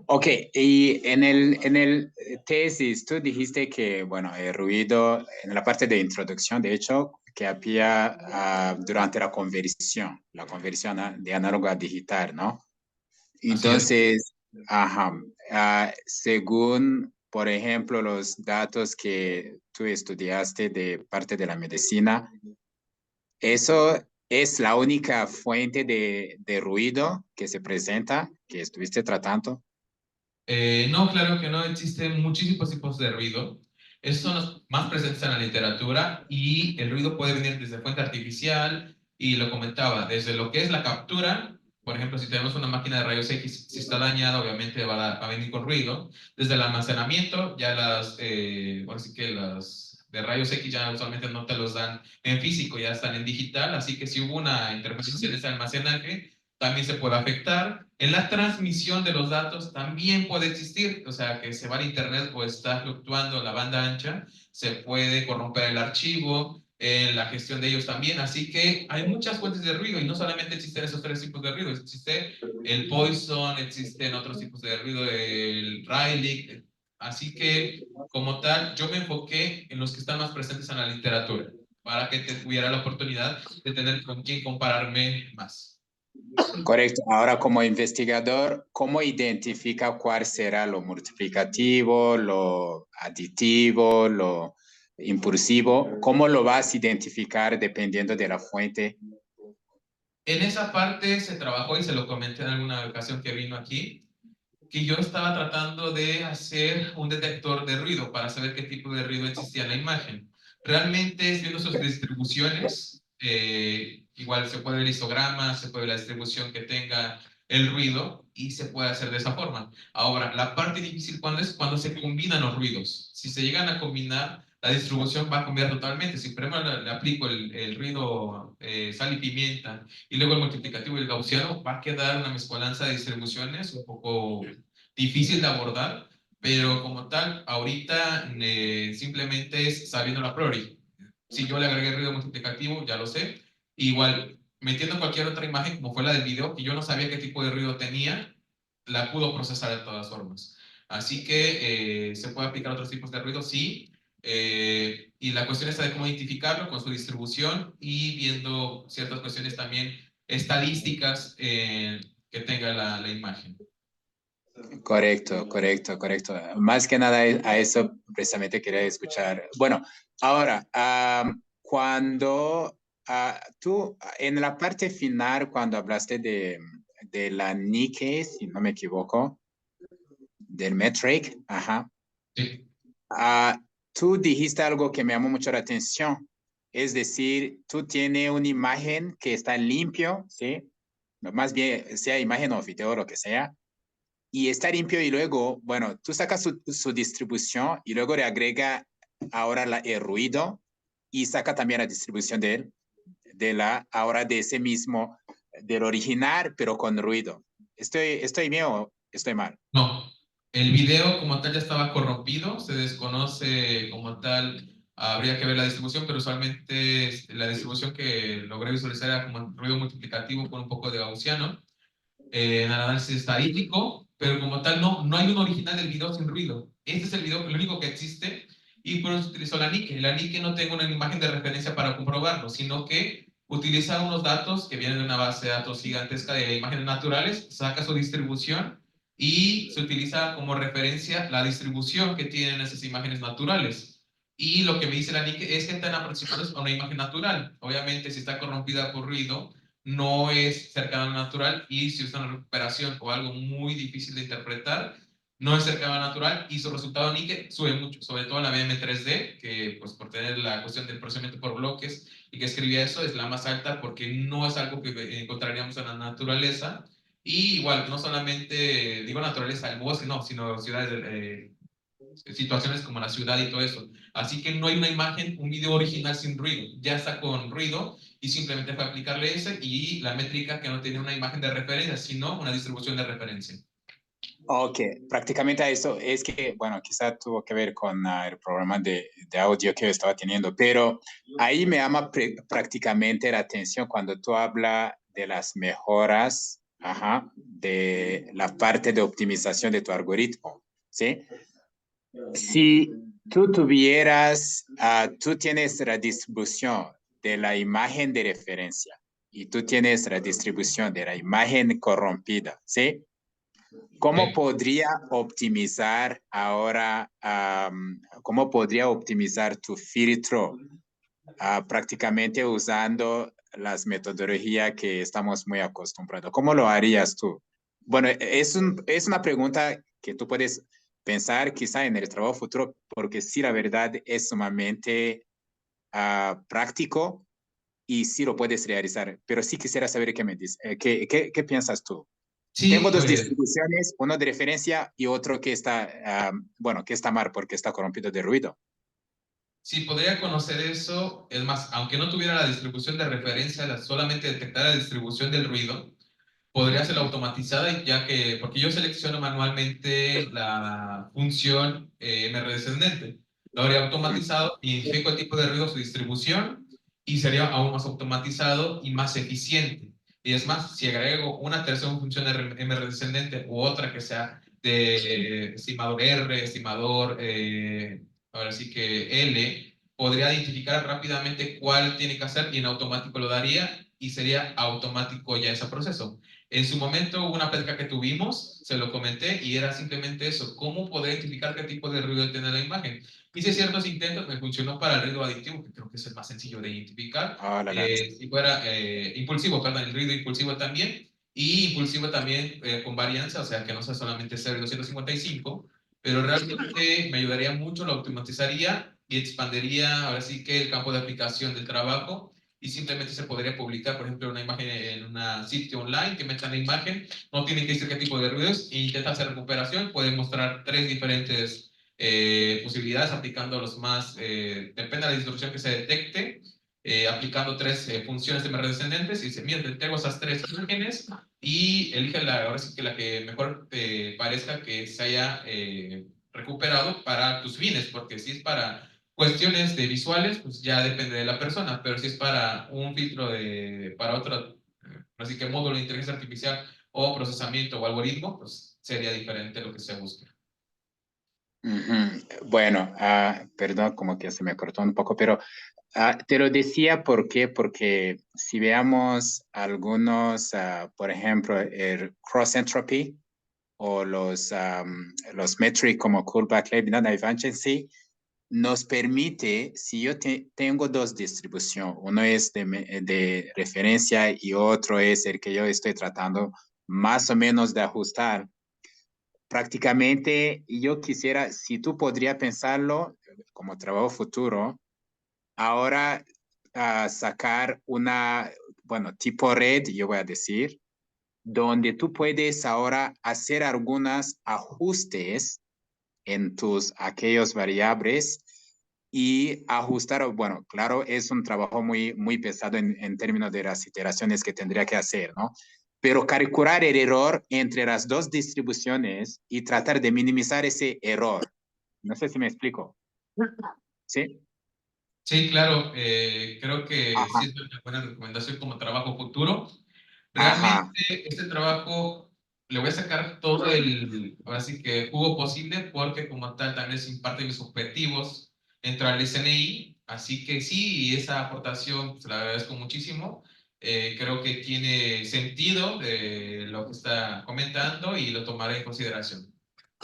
Speaker 4: Ok, y en el tesis tú dijiste que, bueno, el ruido, en la parte de introducción, de hecho, que había durante la conversión de análogo a digital, ¿no?
Speaker 1: Así es.
Speaker 4: Entonces, ajá, según, por ejemplo, los datos que tú estudiaste de parte de la medicina, ¿eso es la única fuente de ruido que se presenta, que estuviste tratando?
Speaker 1: No, claro que no, existen muchísimos tipos de ruido. Esos son los más presentes en la literatura, y el ruido puede venir desde fuente artificial, y lo comentaba, desde lo que es la captura. Por ejemplo, si tenemos una máquina de rayos X, si está dañada, obviamente va a venir con ruido. Desde el almacenamiento, ya ahora sí que las de rayos X ya usualmente no te los dan en físico, ya están en digital, así que si hubo una interferencia en ese almacenaje, también se puede afectar. En la transmisión de los datos también puede existir, o sea, que se va al internet o está fluctuando la banda ancha, se puede corromper el archivo, en la gestión de ellos también, así que hay muchas fuentes de ruido y no solamente existen esos tres tipos de ruido, existe el Poison, existen otros tipos de ruido, el Rayleigh, así que como tal, yo me enfoqué en los que están más presentes en la literatura, para que tuviera la oportunidad de tener con quién compararme más.
Speaker 4: Correcto. Ahora, como investigador, ¿cómo identifica cuál será lo multiplicativo, lo aditivo, lo impulsivo? ¿Cómo lo vas a identificar dependiendo de la fuente?
Speaker 1: En esa parte se trabajó y se lo comenté en alguna ocasión que vino aquí, que yo estaba tratando de hacer un detector de ruido para saber qué tipo de ruido existía en la imagen. Realmente, viendo sus distribuciones, igual se puede ver el histograma, se puede ver la distribución que tenga el ruido y se puede hacer de esa forma. Ahora, la parte difícil cuando se combinan los ruidos. Si se llegan a combinar, la distribución va a cambiar totalmente. Si primero le aplico el ruido sal y pimienta y luego el multiplicativo y el gaussiano, va a quedar una mezcolanza de distribuciones un poco difícil de abordar, pero como tal, ahorita simplemente es sabiendo la priori. Si yo le agregué ruido multiplicativo, ya lo sé. Igual, metiendo cualquier otra imagen, como fue la del video, que yo no sabía qué tipo de ruido tenía, la pudo procesar de todas formas. Así que se puede aplicar otros tipos de ruido, sí. Y la cuestión está de cómo identificarlo con su distribución y viendo ciertas cuestiones también estadísticas que tenga la imagen.
Speaker 4: Correcto, correcto, correcto. Más que nada a eso precisamente quería escuchar. Bueno, ahora, cuando tú, en la parte final, cuando hablaste de la Nike, si no me equivoco, del metric, ajá,
Speaker 1: Sí.
Speaker 4: tú dijiste algo que me llamó mucho la atención. Es decir, tú tienes una imagen que está limpio, ¿sí? Más bien, sea imagen o video, lo que sea, y está limpio y luego, bueno, tú sacas su distribución y luego le agrega ahora el ruido y saca también la distribución ahora de ese mismo, del original, pero con ruido. ¿Estoy bien o estoy mal?
Speaker 1: No, el video como tal ya estaba corrompido, se desconoce como tal, habría que ver la distribución, pero usualmente la distribución que logré visualizar era como ruido multiplicativo con un poco de gaussiano, en el análisis estadístico, pero como tal no hay un original del video sin ruido. Este es el video, el único que existe, y por eso utilizó la Nike. La Nike no tengo una imagen de referencia para comprobarlo, sino que utiliza unos datos que vienen de una base de datos gigantesca de imágenes naturales, saca su distribución y se utiliza como referencia la distribución que tienen esas imágenes naturales. Y lo que me dice la Nike es que están aproximados a una imagen natural. Obviamente, si está corrompida por ruido, no es cercano al natural, y si usa una recuperación o algo muy difícil de interpretar, no es cercano al natural y su resultado Nike sube mucho, sobre todo en la BM3D, que pues por tener la cuestión del procesamiento por bloques y que escribía eso, es la más alta porque no es algo que encontraríamos en la naturaleza. Y igual, no solamente digo naturaleza, el bosque, no, sino ciudades, situaciones como la ciudad y todo eso. Así que no hay una imagen, un video original sin ruido, ya está con ruido y simplemente fue aplicarle ese y la métrica que no tenía una imagen de referencia, sino una distribución de referencia.
Speaker 4: Ok, prácticamente eso es que, bueno, quizá tuvo que ver con el programa de audio que yo estaba teniendo, pero ahí me llama prácticamente la atención cuando tú hablas de las mejoras, ajá, de la parte de optimización de tu algoritmo, ¿sí? Si tú tuvieras, tú tienes la distribución de la imagen de referencia y tú tienes la distribución de la imagen corrompida, ¿sí? ¿Cómo
Speaker 1: Sí.
Speaker 4: podría optimizar ahora, cómo podría optimizar tu filtro prácticamente usando las metodologías que estamos muy acostumbrados? ¿Cómo lo harías tú? Bueno, es una pregunta que tú puedes pensar quizá en el trabajo futuro, porque sí, la verdad es sumamente práctico y sí lo puedes realizar, pero sí quisiera saber qué me dices, qué piensas tú. Tengo
Speaker 1: Sí,
Speaker 4: dos distribuciones, uno de referencia y otro que está, bueno, que está mal porque está corrompido de ruido.
Speaker 1: sí, podría conocer eso. Es más, aunque no tuviera la distribución de referencia, solamente detectar la distribución del ruido, podría ser automatizada, ya que, porque yo selecciono manualmente la función MR descendente. Lo habría automatizado, identifico el tipo de ruido, su distribución, y sería aún más automatizado y más eficiente. Y es más, si agrego una tercera función MR descendente u otra que sea de estimador R, estimador, ahora sí que L, podría identificar rápidamente cuál tiene que hacer y en automático lo daría y sería automático ya ese proceso. En su momento hubo una plática que tuvimos, se lo comenté y era simplemente eso, cómo poder identificar qué tipo de ruido tiene la imagen. Hice ciertos intentos, me funcionó para el ruido aditivo, que creo que es el más sencillo de identificar.
Speaker 4: Oh, la, la.
Speaker 1: Si fuera impulsivo, perdón, el ruido impulsivo también. Y impulsivo también con varianza, o sea, que no sea solamente 0 y 255, pero realmente me ayudaría mucho, lo automatizaría y expandería ahora sí que el campo de aplicación del trabajo y simplemente se podría publicar, por ejemplo, una imagen en un sitio online que metan la imagen, no tiene que decir qué tipo de ruidos, e intenta hacer recuperación, puede mostrar 3 diferentes posibilidades aplicando los más, depende de la instrucción que se detecte, aplicando 3 funciones de MR descendentes y dice, mira, te tengo esas 3 imágenes y elige ahora sí que la que mejor te parezca que se haya recuperado para tus fines, porque si es para cuestiones de visuales, pues ya depende de la persona, pero si es para un filtro para otro, así que módulo de inteligencia artificial o procesamiento o algoritmo, pues sería diferente lo que se busque.
Speaker 4: Bueno, perdón, como que se me cortó un poco, pero te lo decía ¿por qué? Porque si veamos algunos, por ejemplo, el cross entropy o los metric como Kullback Leibniz Divergence, nos permite, si yo tengo dos distribuciones, uno es de referencia y otro es el que yo estoy tratando más o menos de ajustar, prácticamente yo quisiera, si tú podrías pensarlo como trabajo futuro, ahora sacar una, bueno, tipo red, yo voy a decir, donde tú puedes ahora hacer algunos ajustes en tus aquellos variables y ajustar, bueno, claro, es un trabajo muy pesado en términos de las iteraciones que tendría que hacer, ¿no? Pero calcular el error entre las dos distribuciones y tratar de minimizar ese error. No sé si me explico. ¿Sí?
Speaker 1: Sí, claro, creo que
Speaker 4: Ajá,
Speaker 1: sí es una buena recomendación como trabajo futuro. Realmente
Speaker 4: ajá.
Speaker 1: este trabajo le voy a sacar todo el, ahora sí que jugo posible porque como tal también es parte de mis objetivos entrar al SNI, así que sí, esa aportación pues, la agradezco muchísimo. Creo que tiene sentido de lo que está comentando y lo tomaré en consideración.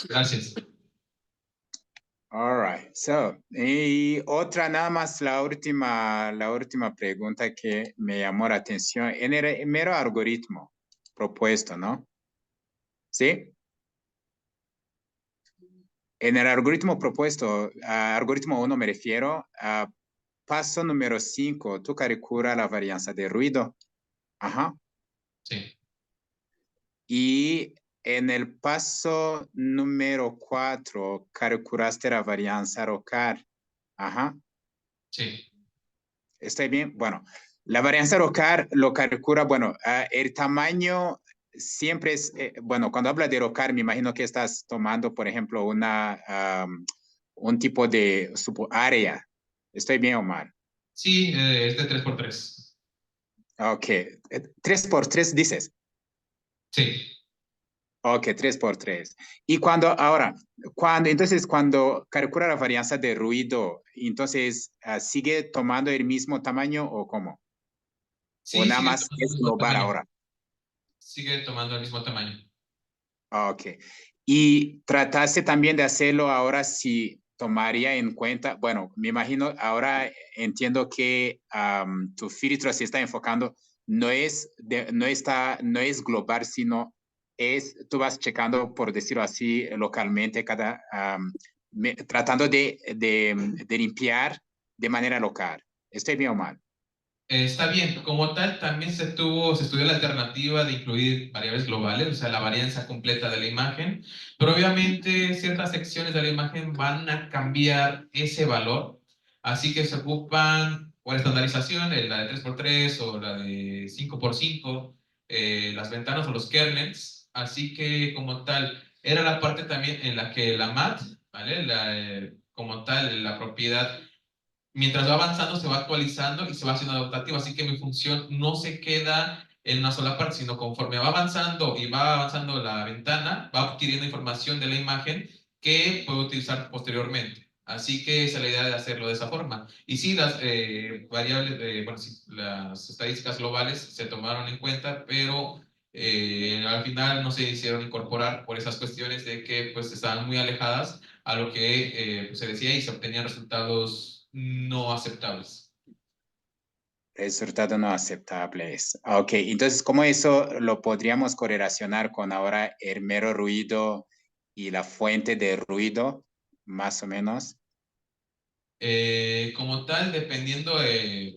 Speaker 1: Gracias.
Speaker 4: All right. So, y otra nada más, la última pregunta que me llamó la atención en el mero algoritmo propuesto, ¿no? ¿Sí? En el algoritmo propuesto, algoritmo 1 me refiero a paso número 5, tú calculas la varianza de ruido. Ajá.
Speaker 1: Sí,
Speaker 4: Y en el paso número 4, calculaste la varianza local. Ajá.
Speaker 1: sí.
Speaker 4: ¿Estoy bien? Bueno, la varianza local lo calcula, bueno, el tamaño siempre es, bueno, cuando habla de local, me imagino que estás tomando, por ejemplo, un tipo de área. ¿Estoy bien, Omar?
Speaker 1: Sí, es de 3x3.
Speaker 4: Ok, 3 por 3 dices.
Speaker 1: Sí.
Speaker 4: Ok, 3 por 3. Y entonces, cuando calcula la varianza de ruido, entonces, ¿sigue tomando el mismo tamaño o cómo? O
Speaker 1: Sí,
Speaker 4: nada
Speaker 1: sigue
Speaker 4: más
Speaker 1: tomando el
Speaker 4: es
Speaker 1: mismo
Speaker 4: global
Speaker 1: tamaño.
Speaker 4: ahora.
Speaker 1: Sigue tomando el mismo tamaño.
Speaker 4: Ok. Y trataste también de hacerlo ahora si tomaría en cuenta, bueno, me imagino, ahora entiendo que tu filtro se está enfocando, no es global, sino tú vas checando, por decirlo así, localmente, tratando de limpiar de manera local. ¿Estoy bien o mal?
Speaker 1: Está bien, como tal, también se estudió la alternativa de incluir variables globales, o sea, la varianza completa de la imagen, pero obviamente ciertas secciones de la imagen van a cambiar ese valor, así que se ocupan por estandarización, la de 3x3 o la de 5x5, las ventanas o los kernels, así que como tal, era la parte también en la que la MAT, ¿vale? Como tal, la propiedad, mientras va avanzando, se va actualizando y se va haciendo adaptativo, así que mi función no se queda en una sola parte, sino conforme va avanzando y va avanzando la ventana, va adquiriendo información de la imagen que puedo utilizar posteriormente. Así que esa es la idea de hacerlo de esa forma. Y sí, las variables, bueno, sí, las estadísticas globales se tomaron en cuenta, pero al final no se hicieron incorporar por esas cuestiones de que pues estaban muy alejadas a lo que pues, se decía y se obtenían resultados no aceptables.
Speaker 4: Resultados no aceptables. Ok, entonces, ¿cómo eso lo podríamos correlacionar con ahora el mero ruido y la fuente de ruido, más o menos?
Speaker 1: Como tal, dependiendo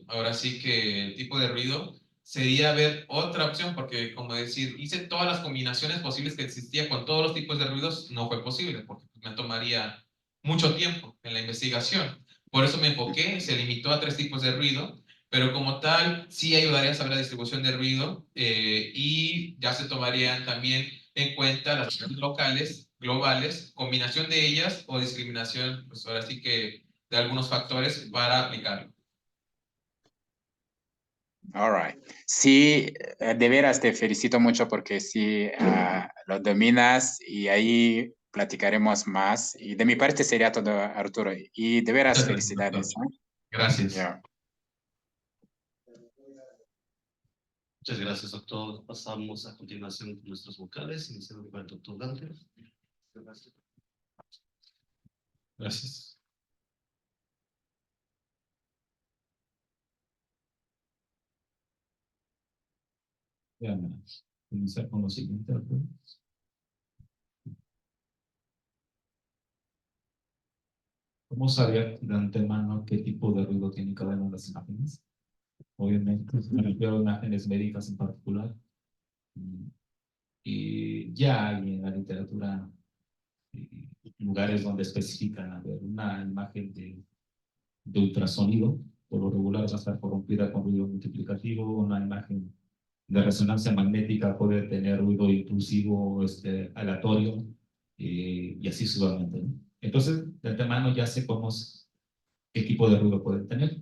Speaker 1: ahora sí que el tipo de ruido, sería ver otra opción, porque como decir, hice todas las combinaciones posibles que existía con todos los tipos de ruidos, no fue posible, porque me tomaría mucho tiempo en la investigación. Por eso me enfoqué, se limitó a 3 tipos de ruido, pero como tal, sí ayudaría a saber la distribución de ruido y ya se tomarían también en cuenta las regiones locales, globales, combinación de ellas o discriminación, pues ahora sí que de algunos factores para aplicarlo.
Speaker 4: All right. Sí, de veras te felicito mucho porque sí, lo dominas y ahí platicaremos más. Y de mi parte sería todo, Arturo. Y de veras
Speaker 1: Muchas gracias, doctor.
Speaker 4: felicidades.
Speaker 1: Gracias.
Speaker 4: Ya.
Speaker 3: Muchas gracias, doctor. Pasamos a continuación con nuestros vocales, iniciando con el doctor Dante. Gracias.
Speaker 1: Gracias. Vamos a comenzar con lo siguiente. ¿Cómo sabía de antemano qué tipo de ruido tiene cada una de las imágenes? Obviamente, me refiero a imágenes médicas en particular. Y ya hay en la literatura lugares donde especifican, a ver, una imagen de ultrasonido, por lo regular va a estar corrompida con ruido multiplicativo, una imagen de resonancia magnética puede tener ruido intrusivo, aleatorio, y así sucesivamente, ¿no? Entonces, de antemano ya sepamos qué tipo de ruido pueden tener.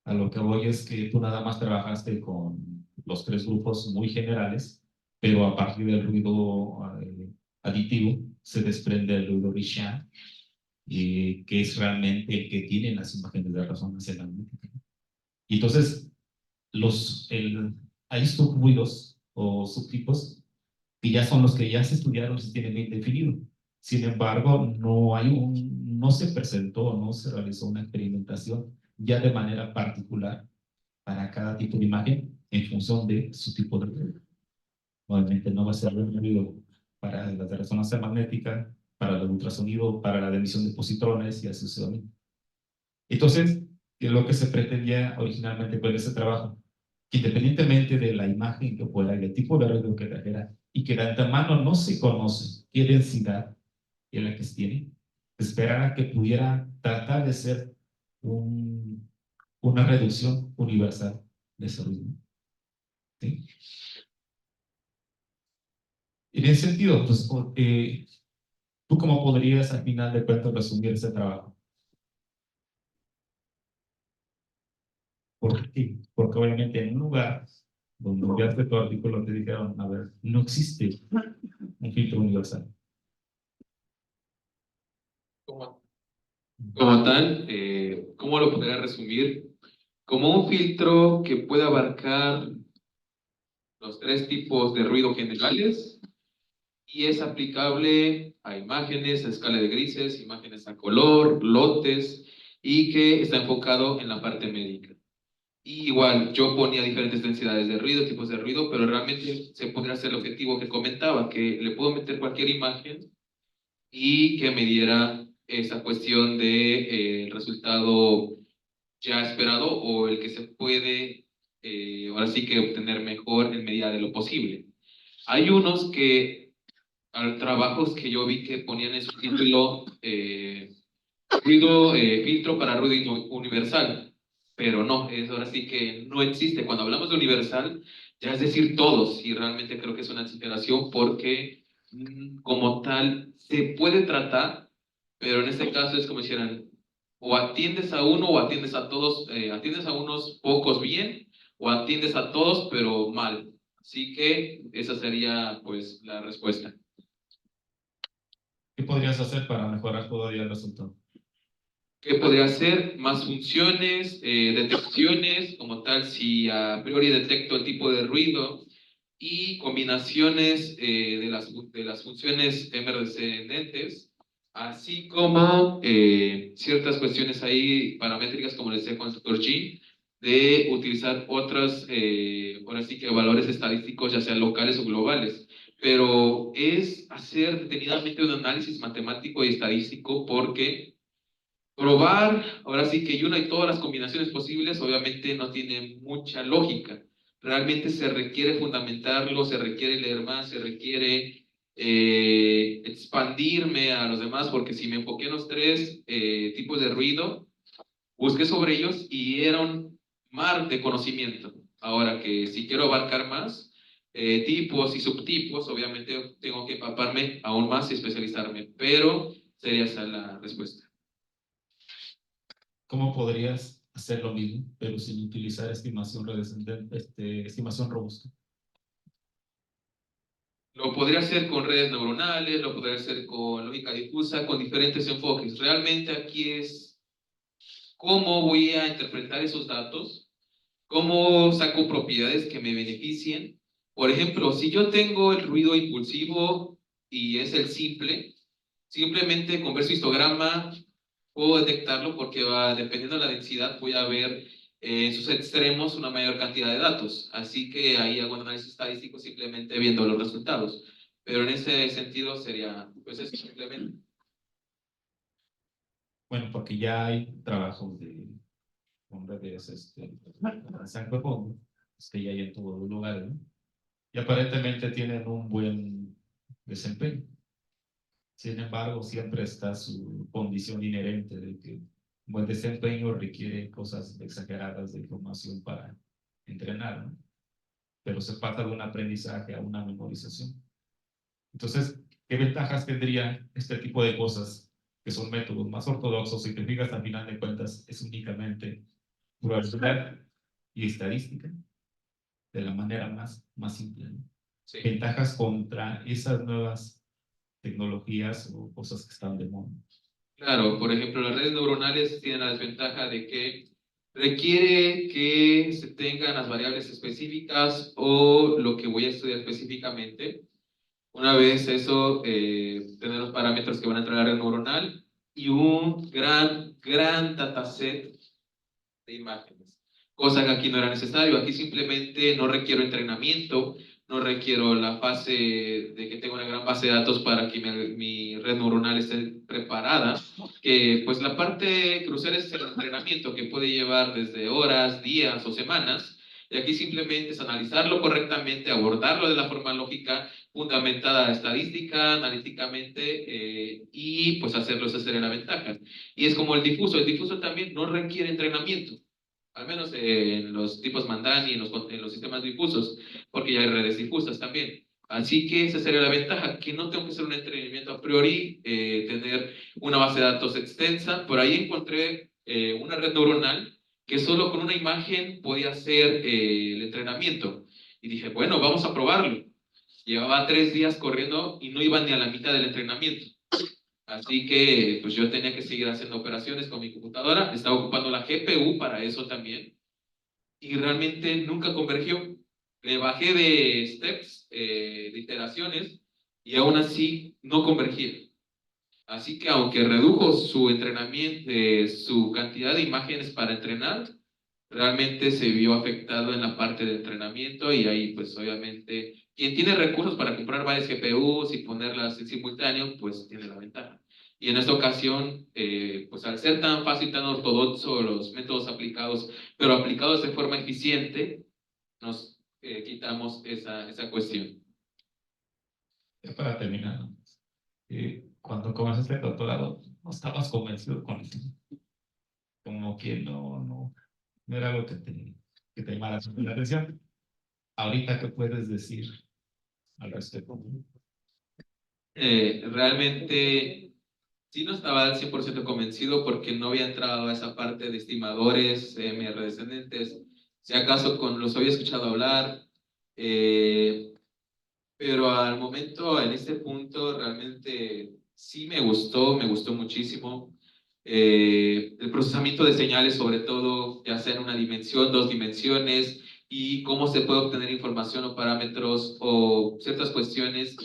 Speaker 1: A lo que voy es que tú nada más trabajaste con los 3 grupos muy generales, pero a partir del ruido aditivo se desprende el ruido Richard, que es realmente el que tienen las imágenes de resonancia magnética. Y entonces, hay subruidos o subtipos que ya son los que ya se estudiaron y se tienen bien definido. Sin embargo, no se presentó, no se realizó una experimentación ya de manera particular para cada tipo de imagen en función de su tipo de ruido. Obviamente no va a ser el ruido para la de resonancia magnética, para el ultrasonido, para la emisión de positrones y así sucesivamente. Entonces, lo que se pretendía originalmente con ese trabajo, que independientemente de la imagen que fuera y el tipo de ruido que trajera, y que de antemano no se conoce qué densidad es la que se tiene, esperara que pudiera tratar de ser una reducción universal de ese ruido. ¿Sí? En ese sentido, pues, ¿tú cómo podrías al final de cuentas resumir ese trabajo? ¿Por qué? Porque obviamente en un lugar donde enviaste tu artículo te dijeron, a ver, no existe un filtro universal. Como tal, ¿cómo lo podría resumir? Como un filtro que puede abarcar los 3 tipos de ruido generales y es aplicable a imágenes a escala de grises, imágenes a color, lotes y que está enfocado en la parte médica. Y igual, yo ponía diferentes densidades de ruido, tipos de ruido, pero realmente se podría hacer el objetivo que comentaba, que le puedo meter cualquier imagen y que me diera esa cuestión de resultado ya esperado o el que se puede ahora sí que obtener mejor en medida de lo posible. Hay unos que, trabajos que yo vi que ponían en su título filtro para ruido universal, pero no, es ahora sí que no existe. Cuando hablamos de universal, ya es decir todos, y realmente creo que es una exageración porque como tal se puede tratar, pero en este caso es como si eran o atiendes a uno o atiendes a todos, atiendes a unos pocos bien o atiendes a todos pero mal. Así que esa sería pues la respuesta.
Speaker 5: ¿Qué podrías hacer para mejorar todavía el resultado?
Speaker 1: ¿Qué podría hacer? Más funciones, detecciones, como tal, si a priori detecto el tipo de ruido y combinaciones de las funciones M descendentes, así como ciertas cuestiones ahí paramétricas, como les decía con el doctor G, de utilizar otras, ahora sí que valores estadísticos, ya sean locales o globales. Pero es hacer detenidamente un análisis matemático y estadístico porque probar, ahora sí que una y todas las combinaciones posibles, obviamente no tiene mucha lógica. Realmente se requiere fundamentarlo, se requiere leer más, se requiere expandirme a los demás, porque si me enfoqué en los tres tipos de ruido, busqué sobre ellos y era un mar de conocimiento. Ahora que si quiero abarcar más tipos y subtipos, obviamente tengo que empaparme aún más y especializarme, pero sería esa la respuesta.
Speaker 5: ¿Cómo podrías hacer lo mismo, pero sin utilizar estimación estimación robusta?
Speaker 1: Lo podría hacer con redes neuronales, lo podría hacer con lógica difusa, con diferentes enfoques. Realmente aquí es cómo voy a interpretar esos datos, cómo saco propiedades que me beneficien. Por ejemplo, si yo tengo el ruido impulsivo y es el simple, simplemente con ver su histograma puedo detectarlo porque va, dependiendo de la densidad voy a ver en sus extremos una mayor cantidad de datos. Así que ahí hago un análisis estadístico simplemente viendo los resultados. Pero en ese sentido sería, pues eso simplemente.
Speaker 5: Bueno, porque ya hay trabajos de hombres San Juan, que ya hay en todos los lugares, ¿no? Y aparentemente tienen un buen desempeño. Sin embargo, siempre está su condición inherente de que un buen desempeño requiere cosas exageradas de información para entrenar, ¿no? Pero se pasa de un aprendizaje a una memorización. Entonces, ¿qué ventajas tendría este tipo de cosas que son métodos más ortodoxos? Si te fijas, al final de cuentas, es únicamente probabilidad y estadística de la manera más simple, ¿no?
Speaker 1: Sí.
Speaker 5: Ventajas contra esas nuevas tecnologías o cosas que están de moda.
Speaker 1: Claro, por ejemplo, las redes neuronales tienen la desventaja de que requiere que se tengan las variables específicas o lo que voy a estudiar específicamente. Una vez eso, tener los parámetros que van a entrar a la red neuronal y un gran dataset de imágenes. Cosa que aquí no era necesario. Aquí simplemente no requiero entrenamiento, no requiero la fase de que tenga una gran base de datos para que mi red neuronal esté preparada. Que pues la parte crucial es el entrenamiento que puede llevar desde horas, días o semanas. Y aquí simplemente es analizarlo correctamente, abordarlo de la forma lógica, fundamentada estadística, analíticamente, y pues hacerlo, esa sería la ventaja. Y es como el difuso también no requiere entrenamiento, al menos en los tipos Mandani, en los sistemas difusos, porque ya hay redes difusas también. Así que esa sería la ventaja, que no tengo que hacer un entrenamiento a priori, tener una base de datos extensa. Por ahí encontré una red neuronal que solo con una imagen podía hacer el entrenamiento. Y dije, bueno, vamos a probarlo. Llevaba 3 días corriendo y no iba ni a la mitad del entrenamiento. Así que pues yo tenía que seguir haciendo operaciones con mi computadora, estaba ocupando la GPU para eso también, y realmente nunca convergió. Le bajé de steps, de iteraciones, y aún así no convergía. Así que aunque redujo su entrenamiento, su cantidad de imágenes para entrenar, realmente se vio afectado en la parte de entrenamiento y ahí pues obviamente quien tiene recursos para comprar varias GPUs y ponerlas en simultáneo pues tiene la ventaja. Y en esta ocasión pues al ser tan fácil, tan ortodoxo los métodos aplicados, pero aplicados de forma eficiente, nos quitamos esa cuestión.
Speaker 5: Ya para terminar, ¿no? Cuando comenzaste el doctorado, no estabas convencido con eso. Como que no era algo que te llamara la atención. ahorita, ¿qué puedes decir al respecto?
Speaker 1: Realmente sí no estaba al 100% convencido porque no había entrado a esa parte de estimadores, MR descendentes, si acaso los había escuchado hablar, pero al momento, en este punto, realmente sí me gustó muchísimo. El procesamiento de señales, sobre todo, ya sea en una dimensión, dos dimensiones, y cómo se puede obtener información o parámetros o ciertas cuestiones.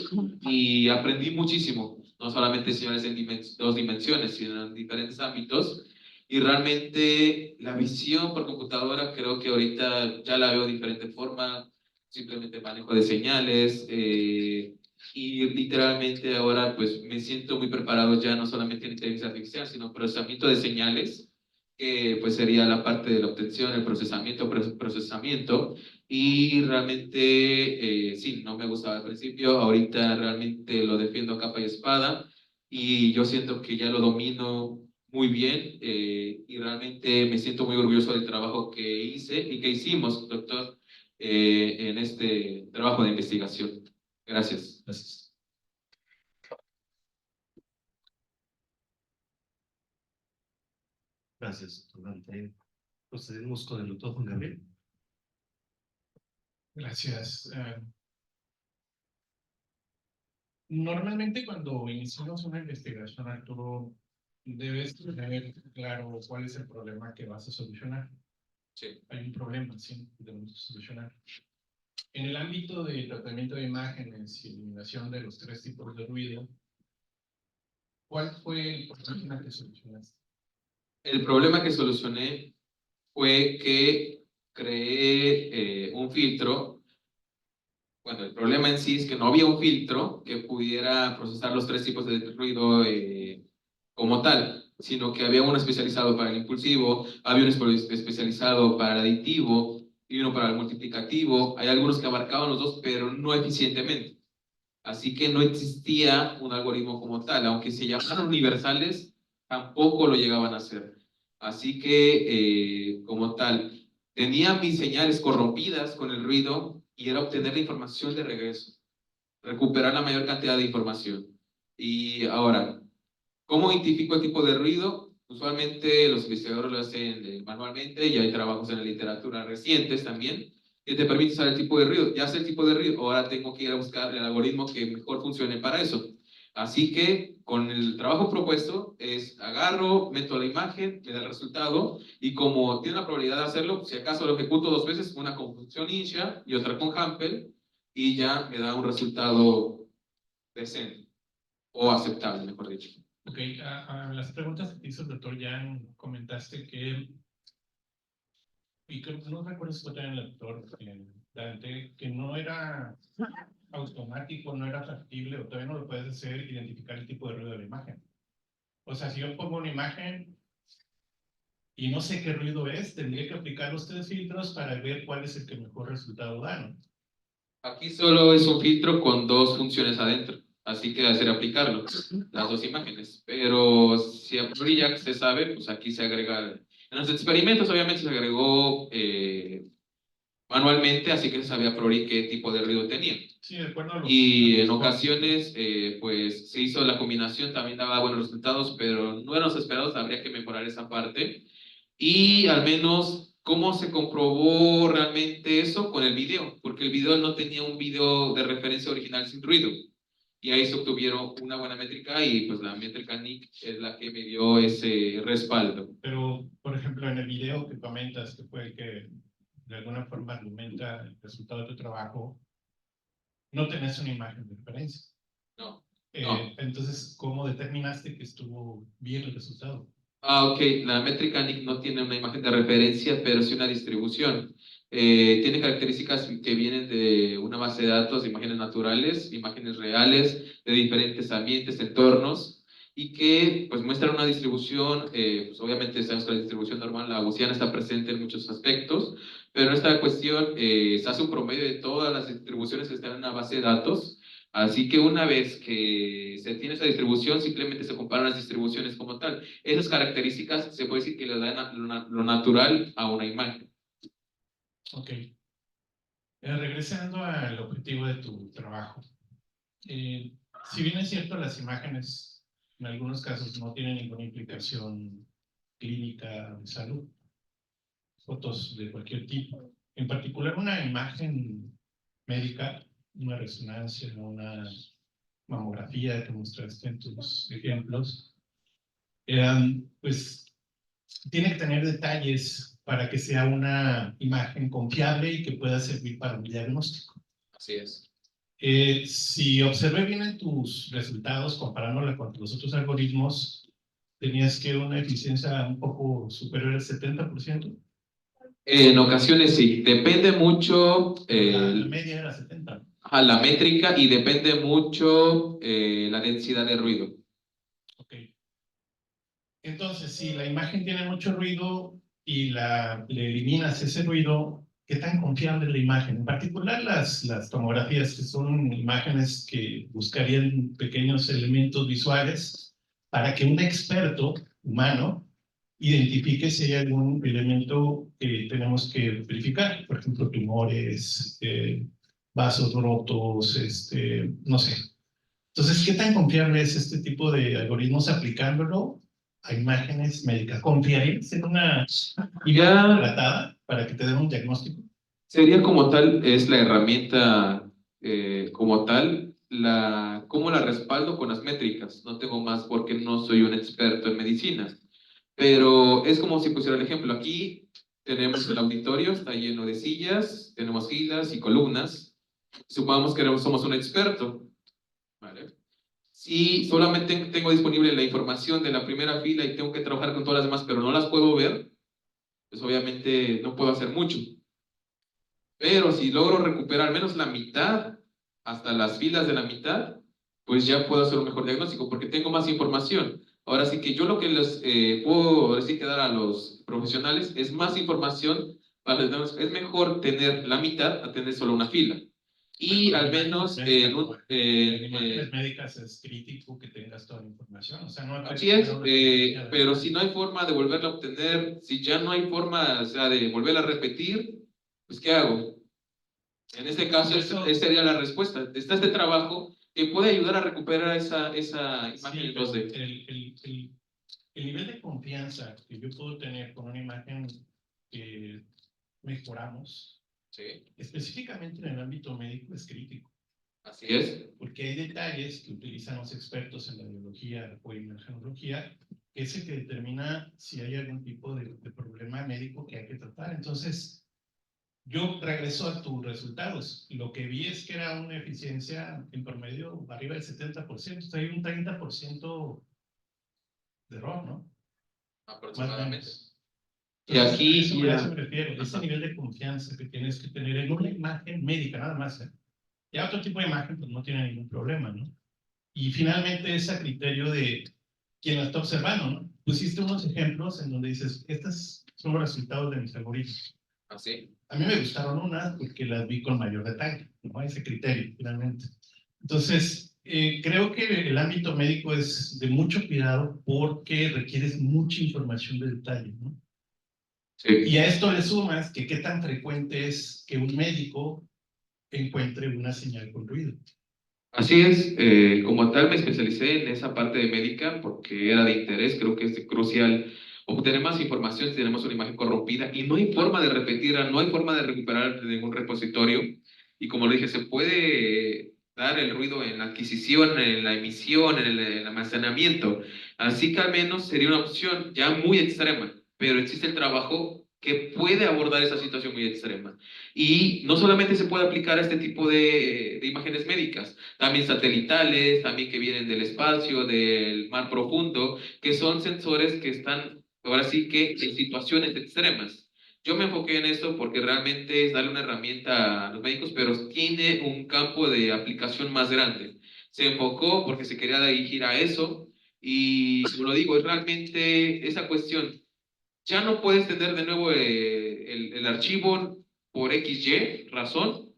Speaker 1: Y aprendí muchísimo, no solamente señales en dos dimensiones, sino en diferentes ámbitos. Y realmente la visión por computadora creo que ahorita ya la veo de diferente forma, simplemente manejo de señales, y literalmente ahora pues me siento muy preparado ya no solamente en inteligencia artificial, sino procesamiento de señales, que pues sería la parte de la obtención, el procesamiento, y realmente sí, no me gustaba al principio, ahorita realmente lo defiendo a capa y espada, y yo siento que ya lo domino muy bien, y realmente me siento muy orgulloso del trabajo que hice y que hicimos, doctor, en este trabajo de investigación. Gracias.
Speaker 5: Gracias.
Speaker 3: Gracias, doctor Dante. Procedemos con el doctor Juan Gabriel.
Speaker 6: Gracias. Normalmente cuando iniciamos una investigación, Arturo, debes tener claro cuál es el problema que vas a solucionar.
Speaker 1: Sí.
Speaker 6: Hay un problema, sí, que debemos solucionar. En el ámbito de tratamiento de imágenes y eliminación de los 3 tipos de ruido, ¿cuál fue el problema que solucionaste?
Speaker 1: El problema que solucioné fue que creé un filtro. Bueno, el problema en sí es que no había un filtro que pudiera procesar los 3 tipos de ruido como tal, sino que había uno especializado para el impulsivo, había uno especializado para el aditivo y uno para el multiplicativo. Hay algunos que abarcaban los dos, pero no eficientemente. Así que no existía un algoritmo como tal, aunque se llamaran universales, tampoco lo llegaban a hacer. Así que, como tal, tenía mis señales corrompidas con el ruido y era obtener la información de regreso, recuperar la mayor cantidad de información. Y ahora, ¿cómo identifico el tipo de ruido? Usualmente los investigadores lo hacen manualmente y hay trabajos en la literatura recientes también que te permite saber el tipo de ruido. Ya sé el tipo de ruido, ahora tengo que ir a buscar el algoritmo que mejor funcione para eso. Así que con el trabajo propuesto es agarro, meto la imagen, me da el resultado y como tiene la probabilidad de hacerlo, si acaso lo ejecuto 2 veces, una con función incha y otra con Hampel y ya me da un resultado decente o aceptable, mejor dicho.
Speaker 6: Ok, a las preguntas que te hizo el doctor Jan, comentaste que, y que no recuerdo si fue también el doctor Dante, que no era automático, no era factible, o todavía no lo puedes hacer, identificar el tipo de ruido de la imagen. O sea, si yo pongo una imagen y no sé qué ruido es, tendría que aplicar los 3 filtros para ver cuál es el que mejor resultado da, ¿no?
Speaker 1: Aquí solo es un filtro con 2 funciones adentro, así que hacer aplicarlo, las 2 imágenes. Pero si a priori ya se sabe, pues aquí se agrega. En los experimentos obviamente se agregó manualmente, así que se sabía a priori qué tipo de ruido tenía.
Speaker 6: Sí, de acuerdo a los...
Speaker 1: Y en ocasiones, pues se hizo la combinación, también daba buenos resultados, pero no eran los esperados, habría que mejorar esa parte. Y al menos, ¿cómo se comprobó realmente eso? Con el video, porque el video no tenía un video de referencia original sin ruido. Y ahí se obtuvieron una buena métrica y pues la métrica NIC es la que me dio ese respaldo.
Speaker 6: Pero, por ejemplo, en el video que comentas, que fue el que de alguna forma argumenta el resultado de tu trabajo, no tenés una imagen de referencia.
Speaker 1: No, no.
Speaker 6: Entonces, ¿cómo determinaste que estuvo bien el resultado?
Speaker 1: Ok, la métrica NIC no tiene una imagen de referencia, pero sí una distribución. Tiene características que vienen de una base de datos de imágenes naturales, imágenes reales, de diferentes ambientes, entornos, y que pues muestran una distribución, pues obviamente sabemos que la distribución normal, la gaussiana, está presente en muchos aspectos, pero en esta cuestión se hace un promedio de todas las distribuciones que están en una base de datos. Así que una vez que se tiene esa distribución, simplemente se comparan las distribuciones como tal. Esas características se puede decir que le dan lo natural a una imagen.
Speaker 6: Ok. Regresando al objetivo de tu trabajo. Si bien es cierto, las imágenes en algunos casos no tienen ninguna implicación clínica de salud, fotos de cualquier tipo, en particular una imagen médica, una resonancia, una mamografía que mostraste en tus ejemplos, pues tiene que tener detalles para que sea una imagen confiable y que pueda servir para un diagnóstico.
Speaker 1: Así es.
Speaker 6: Si observé bien en tus resultados, comparándola con los otros algoritmos, tenías que una eficiencia un poco superior al 70%.
Speaker 1: En ocasiones sí, depende mucho
Speaker 6: La media era 70%.
Speaker 1: a la métrica y depende mucho la densidad de ruido.
Speaker 6: Ok. Entonces, si la imagen tiene mucho ruido y le eliminas ese ruido, ¿qué tan confiable es la imagen? En particular las tomografías, que son imágenes que buscarían pequeños elementos visuales para que un experto humano identifique si hay algún elemento que tenemos que verificar, por ejemplo, tumores, vasos rotos, no sé. Entonces, ¿qué tan confiable es este tipo de algoritmos aplicándolo a imágenes médicas? ¿Confiarías en una imagen tratada para que te den un diagnóstico?
Speaker 1: Sería como tal, es la herramienta como tal, cómo la respaldo con las métricas. No tengo más porque no soy un experto en medicina. Pero es como si pusiera el ejemplo. Aquí tenemos el auditorio, está lleno de sillas, tenemos filas y columnas. Supongamos que somos un experto, ¿vale? Si solamente tengo disponible la información de la primera fila y tengo que trabajar con todas las demás, pero no las puedo ver, pues obviamente no puedo hacer mucho. Pero si logro recuperar al menos la mitad, hasta las filas de la mitad, pues ya puedo hacer un mejor diagnóstico porque tengo más información. Ahora sí que yo lo que les puedo decir que dar a los profesionales es más información para los demás. Es mejor tener la mitad a tener solo una fila. Y al menos
Speaker 6: en imágenes médicas es crítico que tengas toda la información. O sea, no
Speaker 1: así es, pero si no hay forma de volverla a obtener, si ya no hay forma, o sea, de volverla a repetir, pues ¿qué hago? En este caso, esa sería la respuesta. Está este trabajo que puede ayudar a recuperar esa imagen en 2D.
Speaker 6: El nivel de confianza que yo puedo tener con una imagen que mejoramos,
Speaker 1: Sí,
Speaker 6: específicamente en el ámbito médico, es crítico.
Speaker 1: así es.
Speaker 6: Porque hay detalles que utilizan los expertos en la biología o imagenología, que es el que determina si hay algún tipo de problema médico que hay que tratar. Entonces, yo regreso a tus resultados. Lo que vi es que era una eficiencia en promedio arriba del 70%. O sea, hay un 30% de error, ¿no?
Speaker 1: Aproximadamente.
Speaker 6: Y aquí a eso me refiero. Ese nivel de confianza que tienes que tener en una imagen médica, nada más. Ya otro tipo de imagen, pues no tiene ningún problema, ¿no? Y finalmente es a criterio de quien la está observando, ¿no? Pusiste unos ejemplos en donde dices, estos son los resultados de mis algoritmos.
Speaker 1: Así.
Speaker 6: A mí me gustaron unas porque las vi con mayor detalle, ¿no? Ese criterio, finalmente. Entonces, creo que el ámbito médico es de mucho cuidado porque requieres mucha información de detalle, ¿no?
Speaker 1: Sí.
Speaker 6: Y a esto le sumas que qué tan frecuente es que un médico encuentre una señal con ruido.
Speaker 1: Así es, como tal me especialicé en esa parte de médica porque era de interés, creo que es crucial obtener más información si tenemos una imagen corrompida y no hay forma de repetirla, no hay forma de recuperar de ningún repositorio y como lo dije, se puede dar el ruido en la adquisición, en la emisión, en el almacenamiento, así que al menos sería una opción ya muy extrema, pero existe el trabajo que puede abordar esa situación muy extrema. Y no solamente se puede aplicar a este tipo de imágenes médicas, también satelitales, también que vienen del espacio, del mar profundo, que son sensores que están, ahora sí que en situaciones extremas. Yo me enfoqué en eso porque realmente es darle una herramienta a los médicos, pero tiene un campo de aplicación más grande. Se enfocó porque se quería dirigir a eso y, como lo digo, es realmente esa cuestión. Ya no puedes tener de nuevo el archivo por XY razón,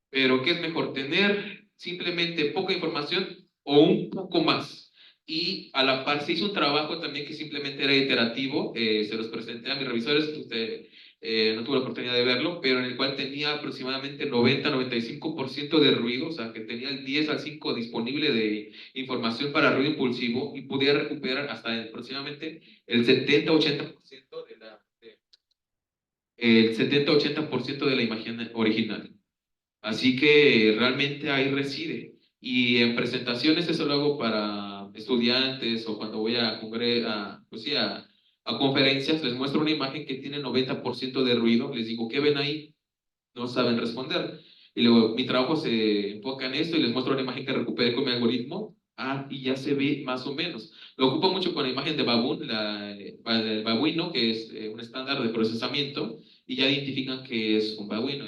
Speaker 1: pero ¿qué es mejor? ¿Tener simplemente poca información o un poco más? Y a la par se hizo un trabajo también que simplemente era iterativo, se los presenté a mis revisores, no tuve la oportunidad de verlo, pero en el cual tenía aproximadamente 90-95% de ruido, o sea, que tenía el 10 al 5 disponible de información para ruido impulsivo y podía recuperar hasta aproximadamente el 70-80% el 70-80% de la imagen original. Así que realmente ahí reside. Y en presentaciones eso lo hago para estudiantes o cuando voy pues sí, a conferencias, les muestro una imagen que tiene 90% de ruido, les digo, ¿qué ven ahí? No saben responder. Y luego mi trabajo se enfoca en esto y les muestro una imagen que recuperé con mi algoritmo. Ah, y ya se ve más o menos. Lo ocupo mucho con la imagen de Baboon, el babuino, que es un estándar de procesamiento, y ya identifican que es un babuino,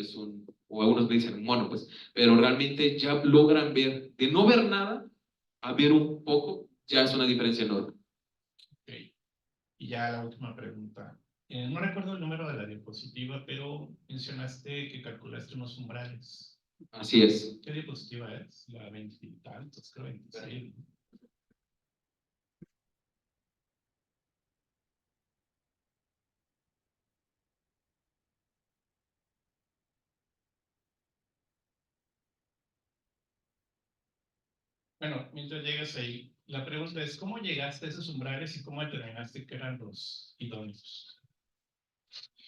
Speaker 1: o algunos me dicen un mono, pues, pero realmente ya logran ver, de no ver nada a ver un poco, ya es una diferencia enorme.
Speaker 6: Ok. Y ya la última pregunta. No recuerdo el número de la diapositiva, pero mencionaste que calculaste unos umbrales.
Speaker 1: Así es.
Speaker 6: ¿Qué diapositiva es? La 20 y tantos, creo 26. Bueno, mientras llegas ahí, la pregunta es, ¿cómo llegaste a esos umbrales y cómo determinaste que eran los idóneos?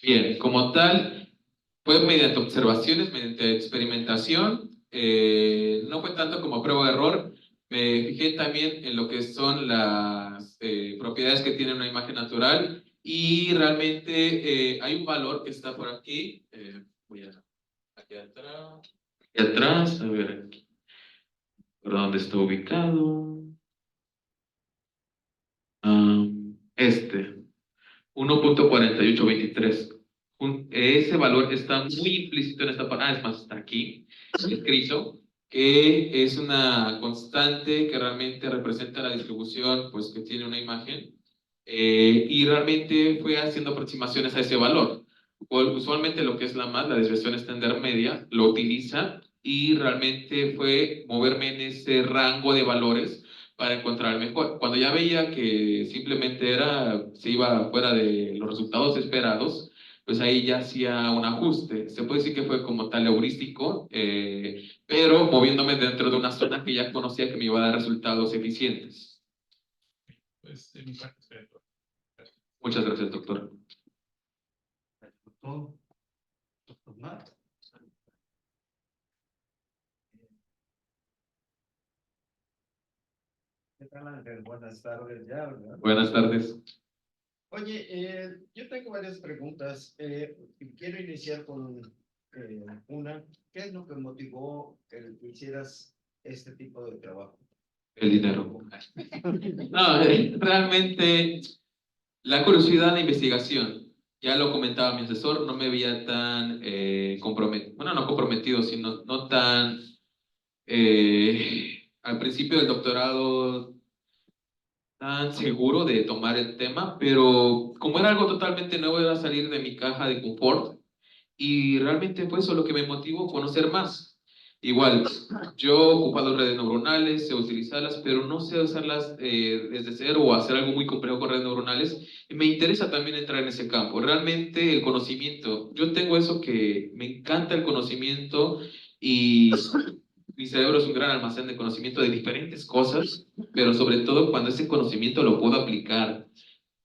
Speaker 1: Bien, como tal, fue mediante observaciones, mediante experimentación, no fue tanto como prueba de error, me fijé también en lo que son las propiedades que tiene una imagen natural y realmente hay un valor que está por aquí, aquí atrás, a ver, aquí, por dónde está ubicado, este. 1.4823. Ese valor está muy implícito en esta parte. Ah, es más, está aquí, escrito, que es una constante que realmente representa la distribución pues, que tiene una imagen. Y realmente fue haciendo aproximaciones a ese valor. Usualmente lo que es la desviación estándar media, lo utiliza y realmente fue moverme en ese rango de valores para encontrar el mejor. Cuando ya veía que simplemente se iba fuera de los resultados esperados, pues ahí ya hacía un ajuste. Se puede decir que fue como tal heurístico, pero moviéndome dentro de una zona que ya conocía que me iba a dar resultados eficientes.
Speaker 6: Pues de mi parte sería todo. Gracias.
Speaker 1: Muchas gracias, doctor.
Speaker 3: Doctor Matt.
Speaker 7: ¿Qué tal, Ángel? Buenas tardes ya, ¿verdad?
Speaker 1: Buenas tardes.
Speaker 7: Oye, yo tengo varias preguntas. Y quiero iniciar con una. ¿Qué es lo que motivó que hicieras este tipo de trabajo?
Speaker 1: El dinero. No, realmente la curiosidad de investigación. Ya lo comentaba mi asesor, no me veía tan comprometido, bueno, no comprometido, sino no tan al principio del doctorado tan seguro de tomar el tema, pero como era algo totalmente nuevo, era salir de mi caja de confort y realmente fue eso lo que me motivó a conocer más. Igual, yo he ocupado redes neuronales, sé utilizarlas, pero no sé usarlas desde cero o hacer algo muy complejo con redes neuronales. Y me interesa también entrar en ese campo. Realmente el conocimiento, yo tengo eso que me encanta el conocimiento y mi cerebro es un gran almacén de conocimiento de diferentes cosas, pero sobre todo cuando ese conocimiento lo puedo aplicar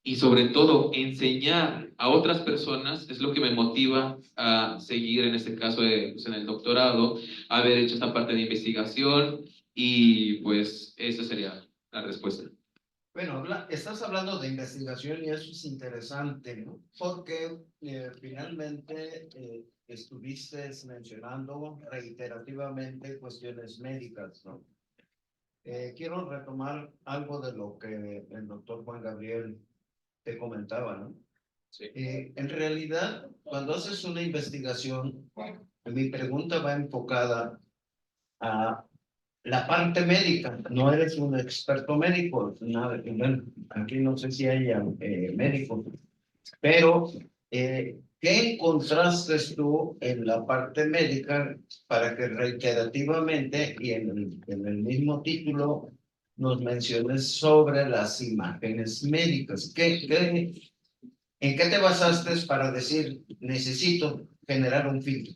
Speaker 1: y sobre todo enseñar a otras personas es lo que me motiva a seguir en este caso pues, en el doctorado, haber hecho esta parte de investigación y pues esa sería la respuesta.
Speaker 7: Bueno, estás hablando de investigación y eso es interesante, ¿no? Porque finalmente estuviste mencionando reiterativamente cuestiones médicas, ¿no? Quiero retomar algo de lo que el doctor Juan Gabriel te comentaba, ¿no?
Speaker 1: Sí.
Speaker 7: En realidad, cuando haces una investigación, mi pregunta va enfocada a la parte médica. No eres un experto médico, nada, bueno, aquí no sé si haya médicos, pero ¿qué encontraste tú en la parte médica para que reiterativamente y en el mismo título nos menciones sobre las imágenes médicas? ¿En qué te basaste para decir, necesito generar un filtro?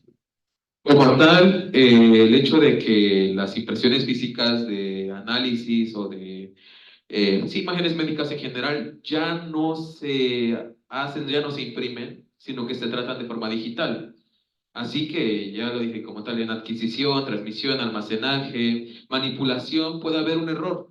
Speaker 1: Como tal, el hecho de que las impresiones físicas de análisis o de sí, imágenes médicas en general ya no se hacen, ya no se imprimen, sino que se tratan de forma digital. Así que ya lo dije, como tal, en adquisición, transmisión, almacenaje, manipulación, puede haber un error.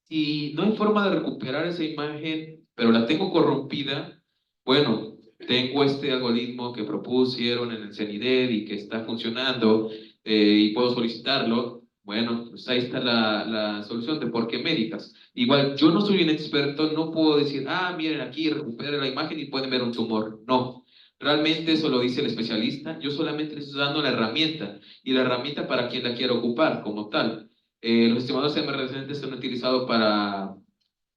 Speaker 1: Si no hay forma de recuperar esa imagen, pero la tengo corrompida, bueno, tengo este algoritmo que propusieron en el CENIDED y que está funcionando y puedo solicitarlo. Bueno, pues ahí está la solución de por qué médicas. Igual, yo no soy un experto, no puedo decir, ah, miren aquí, recupere la imagen y pueden ver un tumor. No, realmente eso lo dice el especialista. Yo solamente les estoy dando la herramienta y la herramienta para quien la quiera ocupar como tal. Los estimadores MR son utilizados para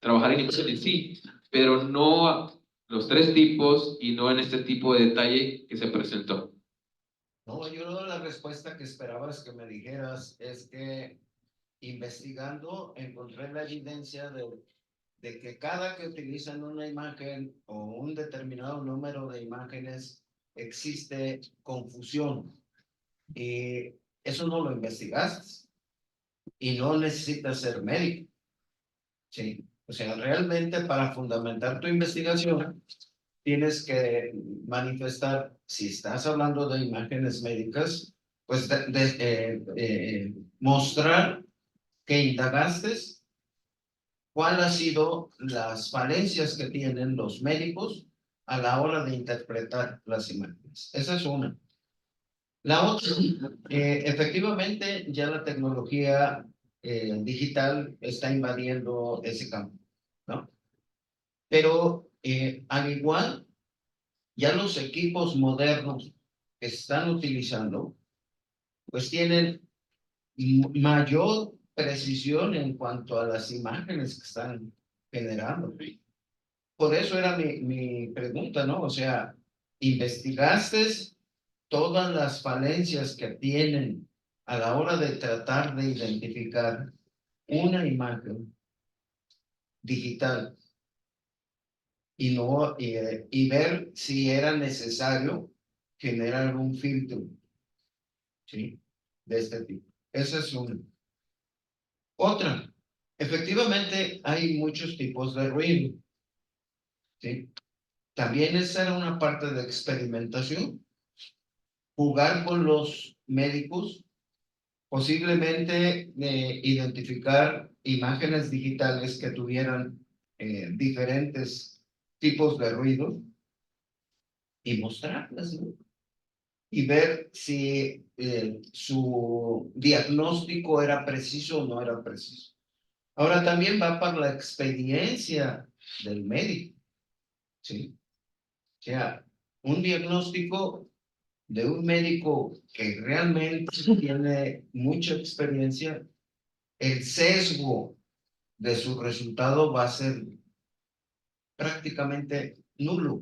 Speaker 1: trabajar en imagen en sí, pero no los tres tipos y no en este tipo de detalle que se presentó.
Speaker 7: No, yo la respuesta que esperabas que me dijeras es que investigando encontré la evidencia de que cada que utilizan una imagen o un determinado número de imágenes existe confusión. Y eso no lo investigaste y no necesitas ser médico. Sí, o sea, realmente para fundamentar tu investigación tienes que manifestar, si estás hablando de imágenes médicas, pues mostrar que indagaste cuál ha sido las falencias que tienen los médicos a la hora de interpretar las imágenes. Esa es una. La otra, efectivamente, ya la tecnología digital está invadiendo ese campo, ¿no? Pero al igual, ya los equipos modernos que se están utilizando, pues tienen mayor precisión en cuanto a las imágenes que están generando. Por eso era mi pregunta, ¿no? O sea, ¿investigaste todas las falencias que tienen a la hora de tratar de identificar una imagen digital y, no, y ver si era necesario generar un filtro, ¿sí? De este tipo? Esa es una. Otra, efectivamente hay muchos tipos de ruido, ¿sí? También esa era una parte de experimentación, jugar con los médicos, posiblemente identificar imágenes digitales que tuvieran diferentes tipos de ruido y mostrarlas, ¿no? Y ver si su diagnóstico era preciso o no era preciso. Ahora también va para la experiencia del médico, ¿sí? O sea, un diagnóstico de un médico que realmente tiene mucha experiencia, el sesgo de su resultado va a ser prácticamente nulo.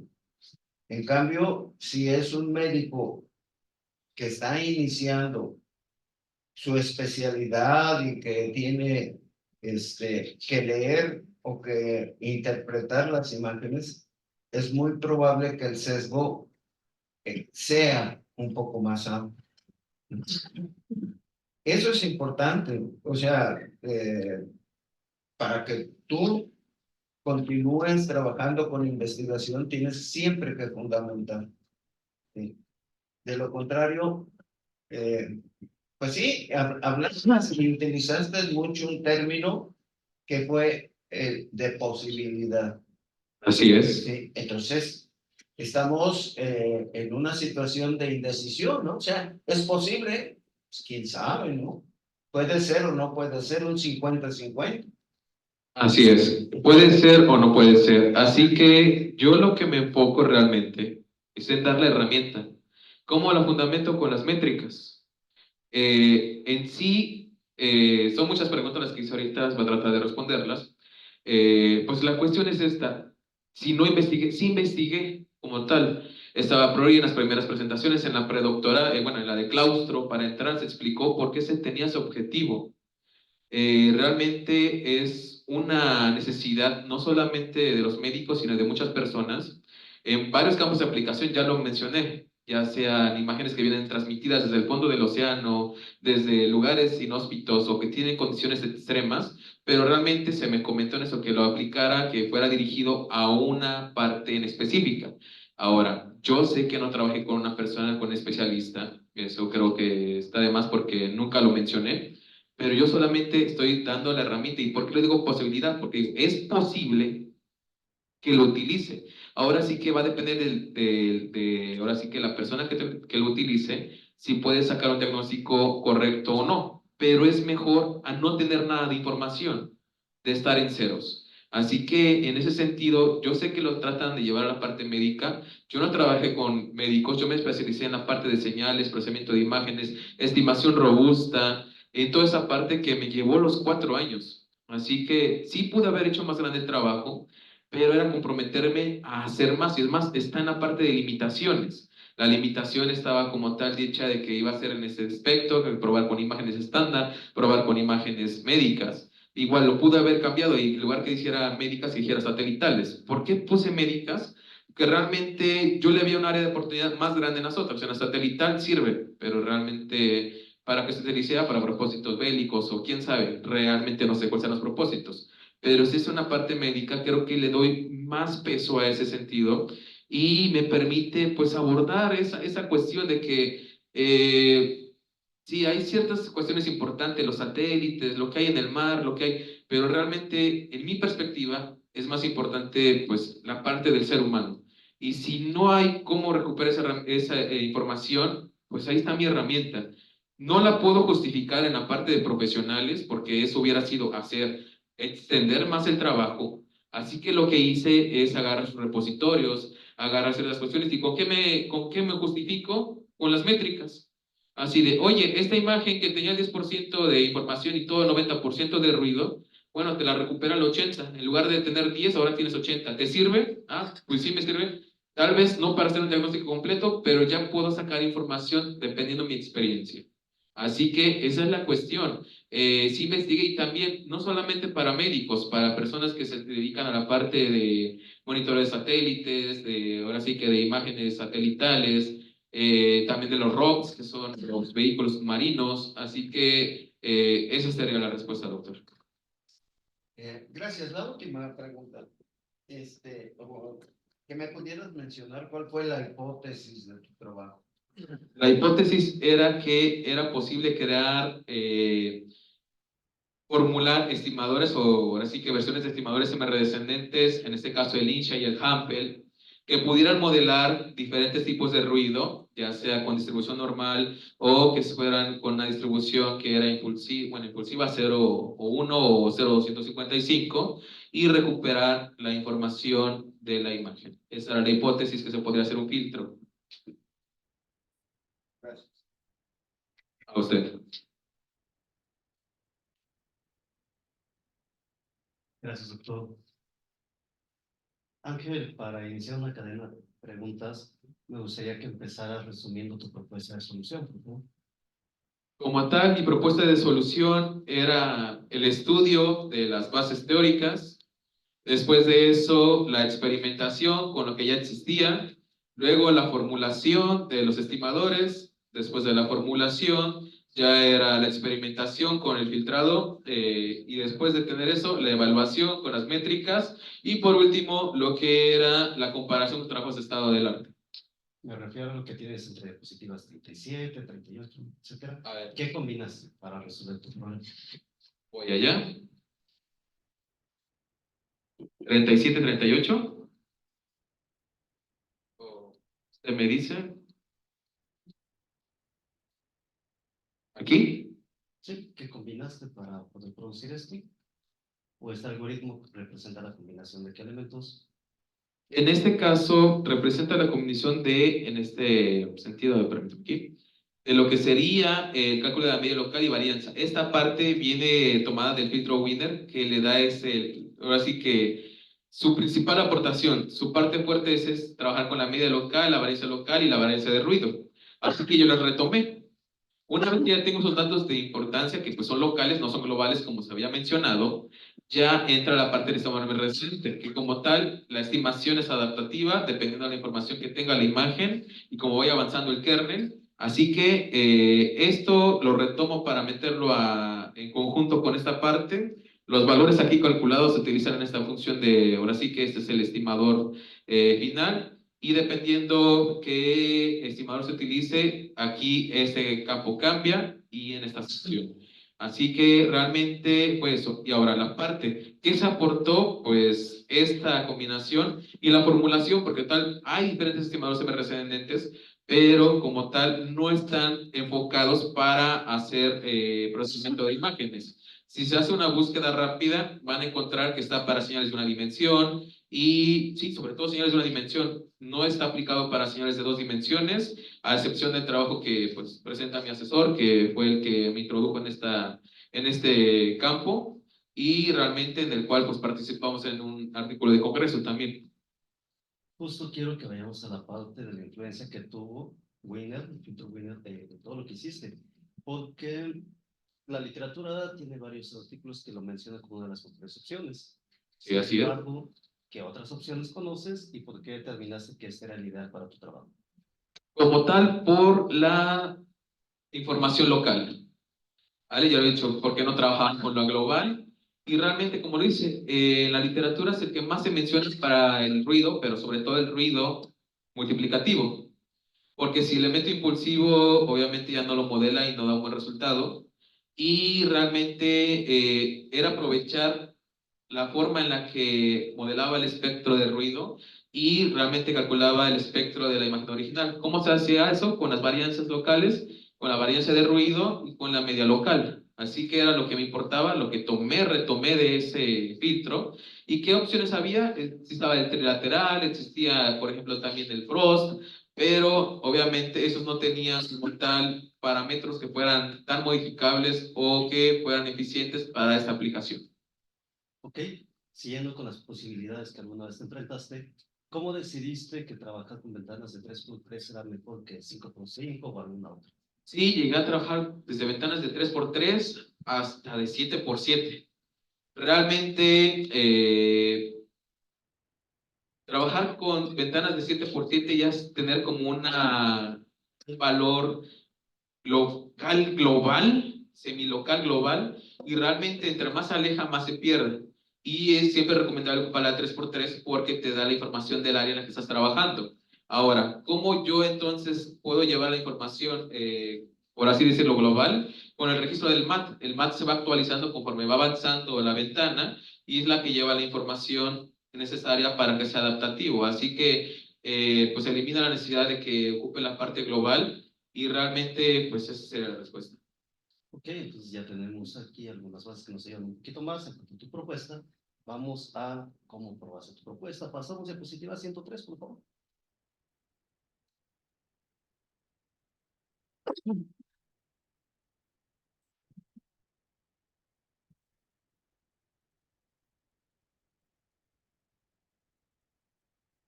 Speaker 7: En cambio, si es un médico que está iniciando su especialidad y que tiene que leer o que interpretar las imágenes, es muy probable que el sesgo sea un poco más amplio. Eso es importante, o sea, para que tú continúes trabajando con investigación, tienes siempre que fundamentar, ¿sí? De lo contrario, pues sí, hablas más y utilizaste mucho un término que fue de posibilidad.
Speaker 1: Así es.
Speaker 7: ¿Sí? Entonces, estamos en una situación de indecisión, ¿no? O sea, es posible, pues, quién sabe, ¿no? Puede ser o no puede ser un 50-50.
Speaker 1: Así es. Puede ser o no puede ser. Así que yo lo que me enfoco realmente es en dar la herramienta. ¿Cómo la fundamento con las métricas? En sí, son muchas preguntas las que hice ahorita, voy a tratar de responderlas. Pues la cuestión es esta. Si no investigué, sí investigué como tal. Estaba pro y en las primeras presentaciones, en la predoctora, bueno, en la de claustro, para entrar se explicó por qué se tenía ese objetivo. Realmente es una necesidad no solamente de los médicos, sino de muchas personas, En varios campos de aplicación ya lo mencioné, ya sean imágenes que vienen transmitidas desde el fondo del océano, desde lugares inhóspitos o que tienen condiciones extremas, pero realmente se me comentó en eso que lo aplicara, que fuera dirigido a una parte en específica. Ahora, yo sé que no trabajé con una persona, con un especialista, eso creo que está de más porque nunca lo mencioné, pero yo solamente estoy dando la herramienta. ¿Y por qué le digo posibilidad? Porque es posible que lo utilice. Ahora sí que va a depender ahora sí que la persona que lo utilice, si puede sacar un diagnóstico correcto o no, pero es mejor a no tener nada de información, de estar en ceros. Así que en ese sentido, yo sé que lo tratan de llevar a la parte médica. Yo no trabajé con médicos, yo me especialicé en la parte de señales, procesamiento de imágenes, estimación robusta, en toda esa parte que me llevó los 4 años. Así que sí pude haber hecho más grande el trabajo, pero era comprometerme a hacer más, y es más, está en la parte de limitaciones. La limitación estaba como tal dicha de que iba a ser en ese aspecto, que probar con imágenes estándar, probar con imágenes médicas. Igual lo pude haber cambiado y en lugar que dijera médicas, dijera satelitales. ¿Por qué puse médicas? Que realmente yo le había un área de oportunidad más grande en las otras. En la satelital sirve, pero realmente para que se utilice para propósitos bélicos o quién sabe, realmente no sé cuáles son los propósitos, pero si es una parte médica, creo que le doy más peso a ese sentido y me permite pues abordar esa cuestión de que sí, hay ciertas cuestiones importantes, los satélites, lo que hay en el mar, lo que hay, pero realmente en mi perspectiva es más importante pues la parte del ser humano. Y si no hay cómo recuperar esa información, pues ahí está mi herramienta. No la puedo justificar en la parte de profesionales porque eso hubiera sido hacer extender más el trabajo. Así que lo que hice es agarrar sus repositorios, agarrar ciertas cuestiones. ¿Y con qué me justifico? Con las métricas. Así de, oye, esta imagen que tenía el 10% de información y todo el 90% de ruido, bueno, te la recupera el 80. En lugar de tener 10, ahora tienes 80. ¿Te sirve? Ah, pues sí me sirve. Tal vez no para hacer un diagnóstico completo, pero ya puedo sacar información dependiendo de mi experiencia. Así que esa es la cuestión. Sí investigué y también, no solamente para médicos, para personas que se dedican a la parte de monitoreo de satélites, ahora sí que de imágenes satelitales, también de los ROVs, que son los vehículos submarinos. Así que esa sería la respuesta, doctor.
Speaker 7: Gracias. La última pregunta. Que me pudieras mencionar cuál fue la hipótesis de tu trabajo.
Speaker 1: La hipótesis era que era posible crear, formular estimadores o ahora sí que versiones de estimadores semi-redescendentes, en este caso el INSHA y el Hampel, que pudieran modelar diferentes tipos de ruido, ya sea con distribución normal o que fueran con una distribución que era impulsiva 0 o 1 o 0,255 y recuperar la información de la imagen. Esa era la hipótesis, que se podría hacer un filtro.
Speaker 7: Gracias.
Speaker 1: A usted.
Speaker 3: Gracias, doctor. Ángel, para iniciar una cadena de preguntas, me gustaría que empezaras resumiendo tu propuesta de solución, por favor.
Speaker 1: Como tal, mi propuesta de solución era el estudio de las bases teóricas, después de eso la experimentación con lo que ya existía, luego la formulación de los estimadores, después de la formulación ya era la experimentación con el filtrado y después de tener eso, la evaluación con las métricas y por último lo que era la comparación con trabajos de estado del arte.
Speaker 3: Me refiero a lo que tienes entre diapositivas 37, 38, etcétera.
Speaker 1: A ver,
Speaker 3: ¿Qué combinas para resolver tu problema?
Speaker 1: voy allá. 37, 38. ¿Usted me dice? ¿Aquí?
Speaker 3: Sí, ¿qué combinaste para poder producir esto? ¿O este algoritmo representa la combinación de qué elementos?
Speaker 1: En este caso, representa la combinación de, en este sentido, permítame aquí, de lo que sería el cálculo de la media local y varianza. Esta parte viene tomada del filtro Wiener, que le da ahora sí que su principal aportación, su parte fuerte es trabajar con la media local, la varianza local y la varianza de ruido. Así que yo las retomé. Una vez que ya tengo esos datos de importancia, que pues son locales, no son globales como se había mencionado, ya entra la parte del estimador reciente, que como tal, la estimación es adaptativa, dependiendo de la información que tenga la imagen y como vaya avanzando el kernel. Así que esto lo retomo para meterlo en conjunto con esta parte. Los valores aquí calculados se utilizan en esta función de, ahora sí que este es el estimador final. Y dependiendo qué estimador se utilice, aquí este campo cambia y en esta sección. Así que realmente, pues eso. Y ahora la parte que se aportó, pues esta combinación y la formulación, porque tal, hay diferentes estimadores descendentes, pero como tal no están enfocados para hacer procesamiento de imágenes. Si se hace una búsqueda rápida, van a encontrar que está para señales de una dimensión, y sí, sobre todo señales de una dimensión. No está aplicado para señales de 2 dimensiones, a excepción del trabajo que pues, presenta mi asesor, que fue el que me introdujo en este campo, y realmente en el cual pues, participamos en un artículo de congreso también.
Speaker 3: Justo quiero que vayamos a la parte de la influencia que tuvo Wiener, el filtro Wiener, de todo lo que hiciste, porque la literatura tiene varios artículos que lo mencionan como una de las mejores opciones.
Speaker 1: Sí, así es.
Speaker 3: Sin embargo, ¿qué otras opciones conoces y por qué determinaste que esta era la ideal para tu trabajo?
Speaker 1: Como tal, por la información local. ¿Vale? Ya lo he dicho, ¿por qué no trabajaban con lo global? Y realmente, como lo dice, la literatura es el que más se menciona para el ruido, pero sobre todo el ruido multiplicativo. Porque si el elemento impulsivo, obviamente ya no lo modela y no da un buen resultado. Y realmente era aprovechar la forma en la que modelaba el espectro de ruido y realmente calculaba el espectro de la imagen original. ¿Cómo se hacía eso? Con las varianzas locales, con la variancia de ruido y con la media local. Así que era lo que me importaba, lo que retomé de ese filtro. ¿Y qué opciones había? Existía el trilateral, existía, por ejemplo, también el Frost, pero obviamente esos no tenían como tal parámetros que fueran tan modificables o que fueran eficientes para esta aplicación.
Speaker 3: Ok, siguiendo con las posibilidades que alguna vez te enfrentaste, ¿cómo decidiste que trabajar con ventanas de 3x3 era mejor que 5x5 o alguna otra?
Speaker 1: Sí, llegué a trabajar desde ventanas de 3x3 hasta de 7x7. Realmente, trabajar con ventanas de 7x7 ya es tener como un valor local global, semilocal global, y realmente entre más se aleja, más se pierde. Y es siempre recomendable ocupar la 3x3 porque te da la información del área en la que estás trabajando. Ahora, ¿cómo yo entonces puedo llevar la información, por así decirlo, global? Con el registro del MAT. El MAT se va actualizando conforme va avanzando la ventana y es la que lleva la información necesaria para que sea adaptativo. Así que, pues elimina la necesidad de que ocupe la parte global y realmente, pues esa sería la respuesta.
Speaker 3: Ok, entonces ya tenemos aquí algunas bases que nos ayudan un poquito más en cuanto a tu propuesta. Vamos a cómo probaste tu propuesta. Pasamos a diapositiva 103, por favor.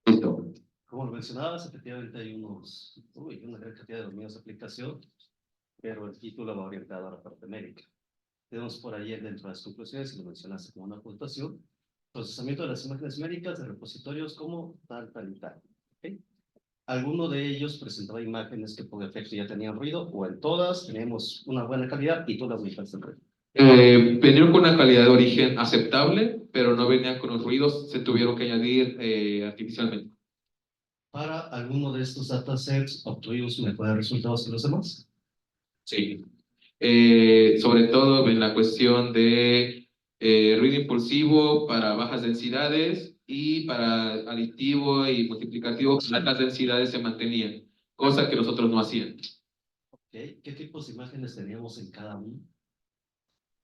Speaker 1: Listo.
Speaker 3: Como lo mencionabas, efectivamente hay una gran cantidad de dominios de aplicación, pero el título va orientado a la parte médica. Tenemos por ahí dentro de las conclusiones, y lo mencionaste como una puntuación, procesamiento de las imágenes médicas de repositorios como tal, tal y tal. ¿Okay? Alguno de ellos presentaba imágenes que por defecto ya tenían ruido, o en todas tenemos una buena calidad y todas las ruido.
Speaker 1: Venían con una calidad de origen aceptable, pero no venían con los ruidos, se tuvieron que añadir artificialmente.
Speaker 3: Para alguno de estos datasets obtuvimos mejores resultados que los demás.
Speaker 1: Sí. Sobre todo en la cuestión de ruido impulsivo para bajas densidades y para aditivo y multiplicativo, altas densidades se mantenían, cosa que los otros no hacían.
Speaker 3: Okay. ¿Qué tipos de imágenes teníamos en cada uno?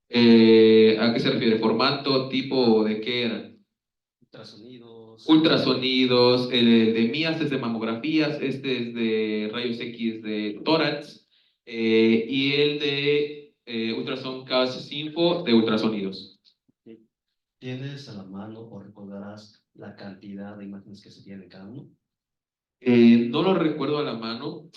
Speaker 1: ¿A qué se refiere? ¿Formato, tipo, de qué era?
Speaker 3: Ultrasonidos.
Speaker 1: Ultrasonidos, de mías es de mamografías, este es de rayos X de tórax, y el de ultrason K-Info de ultrasonidos.
Speaker 3: Okay. ¿Tienes a la mano o recordarás la cantidad de imágenes que se tienen en cada uno?
Speaker 1: No lo recuerdo a la mano.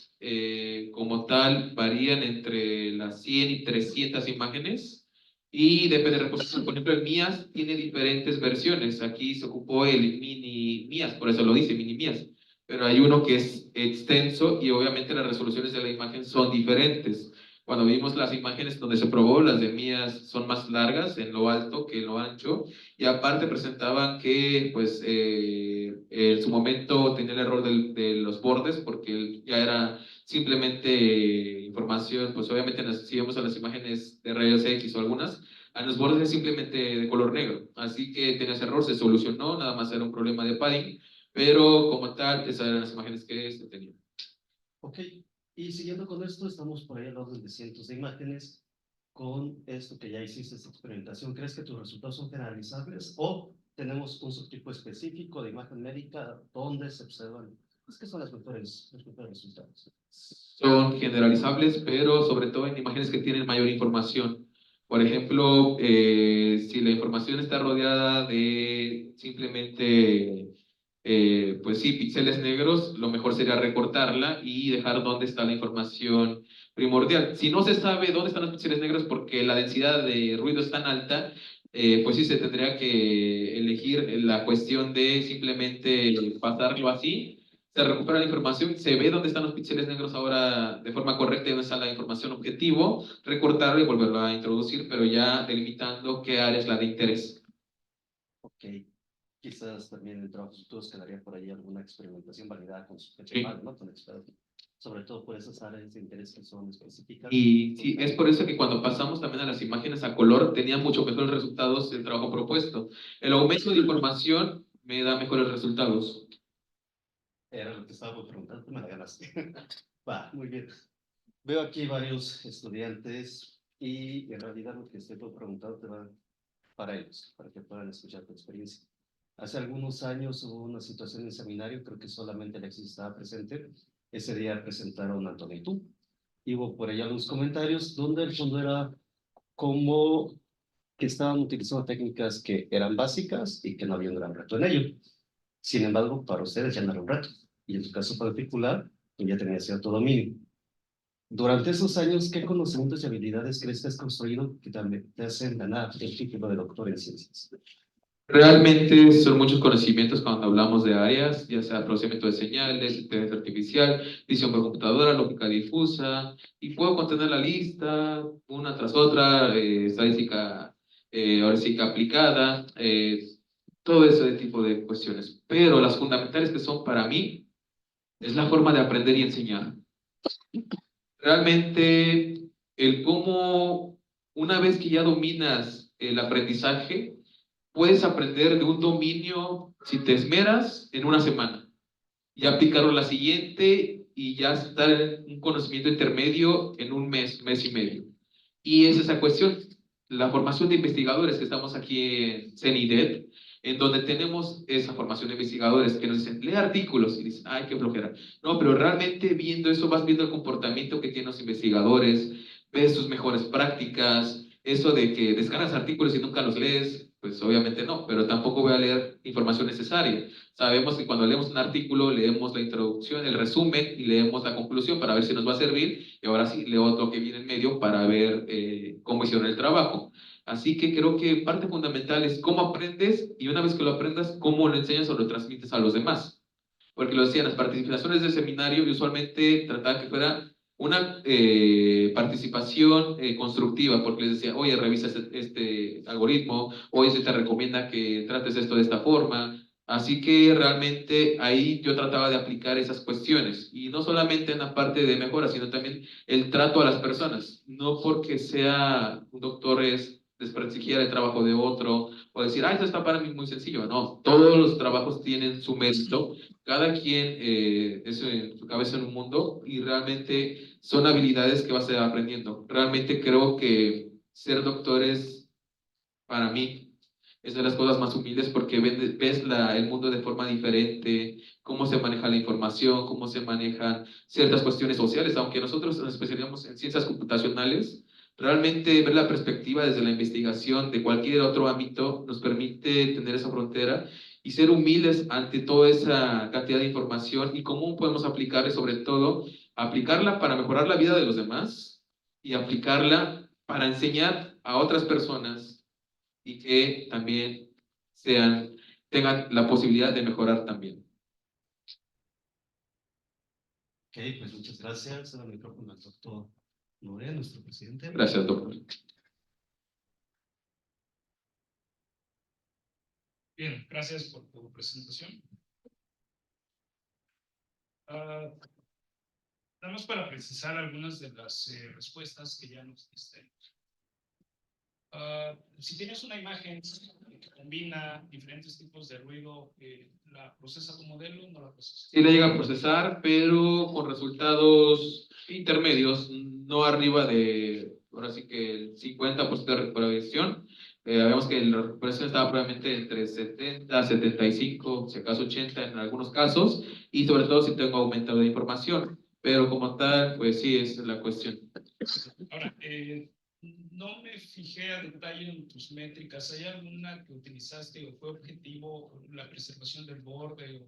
Speaker 1: Como tal, varían entre las 100 y 300 imágenes y depende de la reposición. Por ejemplo, el MIAS tiene diferentes versiones. Aquí se ocupó el mini MIAS, por eso lo dice, mini MIAS. Pero hay uno que es extenso y obviamente las resoluciones de la imagen son diferentes. Cuando vimos las imágenes donde se probó, las de MIAS son más largas en lo alto que en lo ancho y aparte presentaban que pues en su momento tenía el error de los bordes porque ya era simplemente información, pues obviamente si vemos a las imágenes de rayos X o algunas, a los bordes es simplemente de color negro, así que tenía ese error, se solucionó, nada más era un problema de padding, pero como tal, esas eran las imágenes que se tenían.
Speaker 3: Ok, y siguiendo con esto, estamos por ahí al orden de cientos de imágenes. Con esto que ya hiciste esta experimentación, ¿crees que tus resultados son generalizables o tenemos un subtipo específico de imagen médica donde se observan, pues, qué son los mejores resultados?
Speaker 1: Son generalizables, pero sobre todo en imágenes que tienen mayor información. Por ejemplo, si la información está rodeada de simplemente, pues sí, píxeles negros, lo mejor sería recortarla y dejar dónde está la información primordial. Si no se sabe dónde están los píxeles negros porque la densidad de ruido es tan alta, pues sí se tendría que elegir la cuestión de simplemente pasarlo así, se recupera la información, se ve dónde están los píxeles negros ahora de forma correcta y dónde está la información objetivo, recortarlo y volverlo a introducir, pero ya delimitando qué área es la de interés.
Speaker 3: Ok, quizás también en trabajos futuros quedaría por ahí alguna experimentación validada con sujeto
Speaker 1: Sí.
Speaker 3: humano, ¿no? Con expertos, sobre todo por esas áreas de interés que son específicas.
Speaker 1: Y sí, es por eso que cuando pasamos también a las imágenes a color, tenían mucho mejores resultados del trabajo propuesto. El aumento de información me da mejores resultados.
Speaker 3: Era lo que estaba por preguntarte, me la ganaste. Va, muy bien. Veo aquí varios estudiantes y en realidad lo que estoy por preguntarte va para ellos, para que puedan escuchar tu experiencia. Hace algunos años hubo una situación en el seminario, creo que solamente Alexis estaba presente. Ese día presentaron Antonio y tú. Y hubo por ahí algunos comentarios donde el fondo era como que estaban utilizando técnicas que eran básicas y que no había un gran reto en ello. Sin embargo, para ustedes ya no era un reto. Y en tu caso particular, tú ya tenías cierto dominio. Durante esos años, ¿qué conocimientos y habilidades crees que has construido que también te hacen ganar el título de doctor en ciencias?
Speaker 1: Realmente son muchos conocimientos cuando hablamos de áreas, ya sea procesamiento de señales, inteligencia artificial, visión por computadora, lógica difusa, y puedo contener la lista una tras otra, estadística, ahora sí que aplicada, todo ese tipo de cuestiones. Pero las fundamentales que son para mí es la forma de aprender y enseñar. Realmente el cómo, una vez que ya dominas el aprendizaje, puedes aprender de un dominio, si te esmeras, en una semana y aplicarlo a la siguiente y ya estar en un conocimiento intermedio en un mes, mes y medio. Y es esa cuestión, la formación de investigadores que estamos aquí en CENIDET, en donde tenemos esa formación de investigadores que nos dicen, lee artículos y dicen, ay, qué flojera. No, pero realmente viendo eso vas viendo el comportamiento que tienen los investigadores, ves sus mejores prácticas, eso de que descargas artículos y nunca los lees, pues obviamente no, pero tampoco voy a leer información necesaria. Sabemos que cuando leemos un artículo, leemos la introducción, el resumen y leemos la conclusión para ver si nos va a servir y ahora sí leo otro que viene en medio para ver cómo hicieron el trabajo. Así que creo que parte fundamental es cómo aprendes y una vez que lo aprendas, cómo lo enseñas o lo transmites a los demás. Porque lo decían, las participaciones del seminario yo usualmente trataba que fuera una participación constructiva, porque les decía, oye, revisa este algoritmo, oye, se te recomienda que trates esto de esta forma. Así que realmente ahí yo trataba de aplicar esas cuestiones, y no solamente en la parte de mejora, sino también el trato a las personas. No porque sea un doctor es desprestigiar el trabajo de otro, o decir, ah, esto está para mí muy sencillo. No, todos los trabajos tienen su mérito, cada quien es en su cabeza en un mundo y realmente son habilidades que vas a ir aprendiendo. Realmente creo que ser doctor es, para mí, es de las cosas más humildes porque ves el mundo de forma diferente, cómo se maneja la información, cómo se manejan ciertas cuestiones sociales, aunque nosotros nos especializamos en ciencias computacionales, Realmente ver la perspectiva desde la investigación de cualquier otro ámbito nos permite tener esa frontera y ser humildes ante toda esa cantidad de información y cómo podemos aplicarla, y sobre todo aplicarla para mejorar la vida de los demás y aplicarla para enseñar a otras personas y que también tengan la posibilidad de mejorar también.
Speaker 3: Ok, pues muchas gracias. Al micrófono al doctor Noé, nuestro presidente.
Speaker 1: Gracias, doctor.
Speaker 6: Bien, gracias por tu presentación. Nada más para precisar algunas de las respuestas que ya nos diste. Si tienes una imagen que combina diferentes tipos de ruido, ¿la procesa tu modelo o no la procesa?
Speaker 1: Sí la llega a procesar, pero con resultados intermedios, no arriba de, ahora sí que el 50% de recuperación. Vemos que la recuperación estaba probablemente entre 70, 75, si acaso 80 en algunos casos, y sobre todo si tengo aumentado de información. Pero como tal, pues sí, esa es la cuestión.
Speaker 6: Ahora, no me fijé a detalle en tus métricas. ¿Hay alguna que utilizaste o fue objetivo la preservación del borde o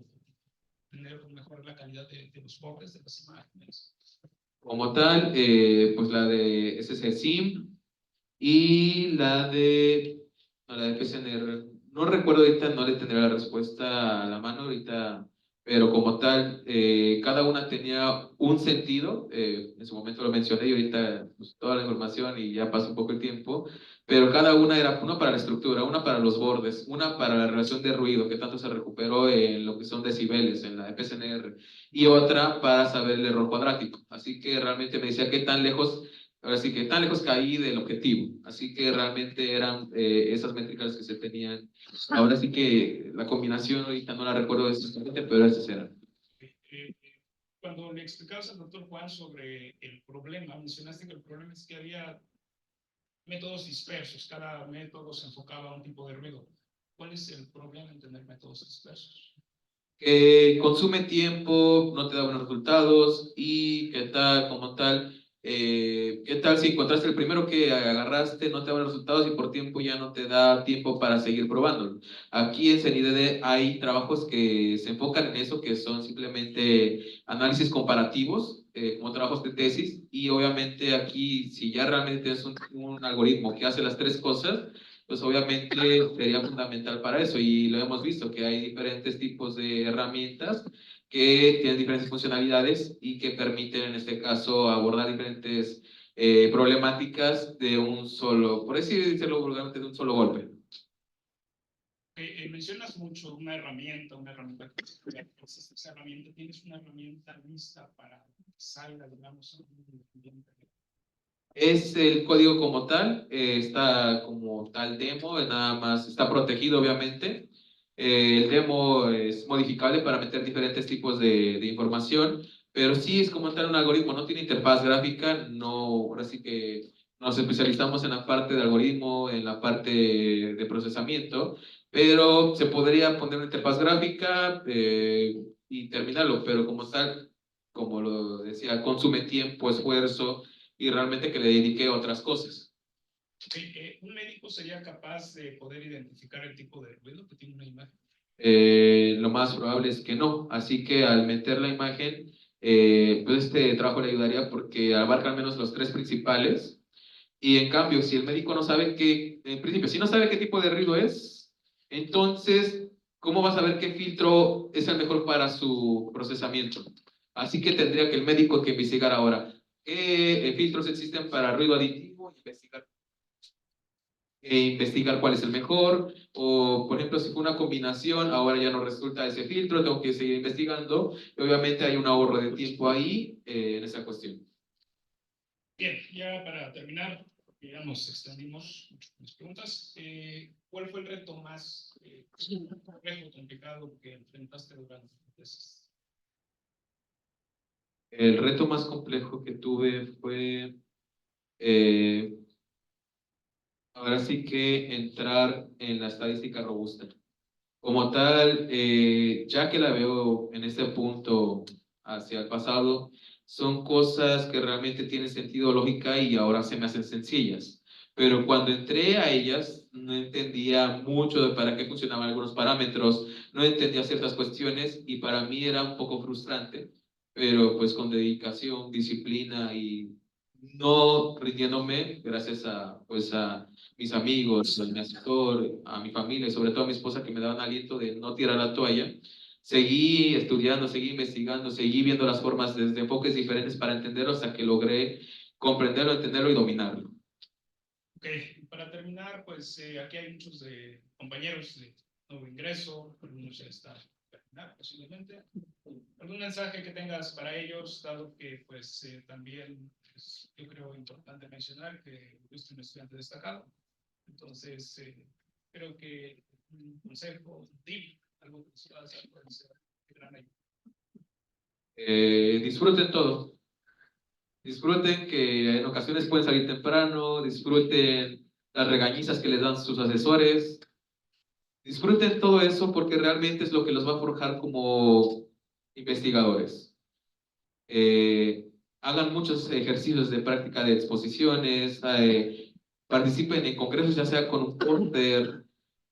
Speaker 6: tener mejorar la calidad de los bordes de las imágenes?
Speaker 1: Como tal, pues la de SCSIM y la de PCNR. No recuerdo ahorita, no le tendría la respuesta a la mano ahorita, pero como tal, cada una tenía un sentido. En su momento lo mencioné y ahorita pues, toda la información y ya pasó un poco el tiempo, pero cada una era una para la estructura, una para los bordes, una para la relación de ruido, que tanto se recuperó en lo que son decibeles, en la de PCNR, y otra para saber el error cuadrático. Así que realmente me decía qué tan lejos. Ahora sí que tan lejos caí del objetivo, así que realmente eran esas métricas que se tenían. Ahora sí que la combinación ahorita no la recuerdo exactamente, pero esas eran.
Speaker 6: Cuando le explicabas al doctor Juan sobre el problema, mencionaste que el problema es que había métodos dispersos, cada método se enfocaba a un tipo de ruido. ¿Cuál es el problema en tener métodos dispersos?
Speaker 1: Que consume tiempo, no te da buenos resultados y qué tal, como tal, qué tal si encontraste el primero que agarraste, no te da buenos resultados y por tiempo ya no te da tiempo para seguir probándolo. Aquí en CENIDD hay trabajos que se enfocan en eso, que son simplemente análisis comparativos, como trabajos de tesis, y obviamente aquí si ya realmente es un algoritmo que hace las tres cosas, pues obviamente sería fundamental para eso y lo hemos visto que hay diferentes tipos de herramientas que tienen diferentes funcionalidades y que permiten en este caso abordar diferentes problemáticas de un solo, por así decirlo vulgarmente, de un solo golpe.
Speaker 6: Mencionas mucho una herramienta esa herramienta, ¿tienes una herramienta lista para que salga, digamos, un ambiente?
Speaker 1: Es el código como tal, está como tal demo, nada más está protegido obviamente. El demo es modificable para meter diferentes tipos de información, pero sí es como tal un algoritmo, no tiene interfaz gráfica, no, ahora sí que nos especializamos en la parte de algoritmo, en la parte de procesamiento, pero se podría poner una interfaz gráfica y terminarlo, pero como tal, como lo decía, consume tiempo, esfuerzo y realmente que le dedique a otras cosas.
Speaker 6: ¿Un médico sería capaz de poder identificar el tipo de ruido que tiene una imagen?
Speaker 1: Lo más probable es que no, así que al meter la imagen, pues este trabajo le ayudaría porque abarca al menos los tres principales, y en cambio, si el médico no sabe qué, en principio, si no sabe qué tipo de ruido es, entonces, ¿cómo va a saber qué filtro es el mejor para su procesamiento? Así que tendría que el médico que investigar ahora qué filtros existen para ruido aditivo, investigar cuál es el mejor, o por ejemplo, si fue una combinación, ahora ya no resulta ese filtro, tengo que seguir investigando, y obviamente hay un ahorro de tiempo ahí en esa cuestión.
Speaker 6: Bien, ya para terminar, porque ya nos extendimos mucho con las preguntas, ¿cuál fue el reto más complejo, complicado que enfrentaste durante tu tesis?
Speaker 1: El reto más complejo que tuve fue ahora sí que entrar en la estadística robusta. Como tal, ya que la veo en este punto hacia el pasado, son cosas que realmente tienen sentido, lógica y ahora se me hacen sencillas. Pero cuando entré a ellas, no entendía mucho de para qué funcionaban algunos parámetros, no entendía ciertas cuestiones y para mí era un poco frustrante, pero pues con dedicación, disciplina y no rindiéndome, gracias a, pues a mis amigos, a mi asesor, a mi familia y sobre todo a mi esposa que me daban aliento de no tirar la toalla, seguí estudiando, seguí investigando, seguí viendo las formas desde enfoques diferentes para entenderlo hasta que logré comprenderlo, entenderlo y dominarlo.
Speaker 6: Ok, para terminar, pues aquí hay muchos compañeros de nuevo ingreso, algunos ya están por terminar posiblemente. ¿Algún mensaje que tengas para ellos, dado que pues también es, yo creo importante mencionar que fuiste un estudiante destacado? Entonces, creo que un consejo, un tip, algo que se pueda hacer puede ser de gran ayuda.
Speaker 1: Disfruten todo. Disfruten que en ocasiones pueden salir temprano, disfruten las regañizas que les dan sus asesores, disfruten todo eso porque realmente es lo que los va a forjar como investigadores. Hagan muchos ejercicios de práctica de exposiciones, participen en congresos, ya sea con un póster,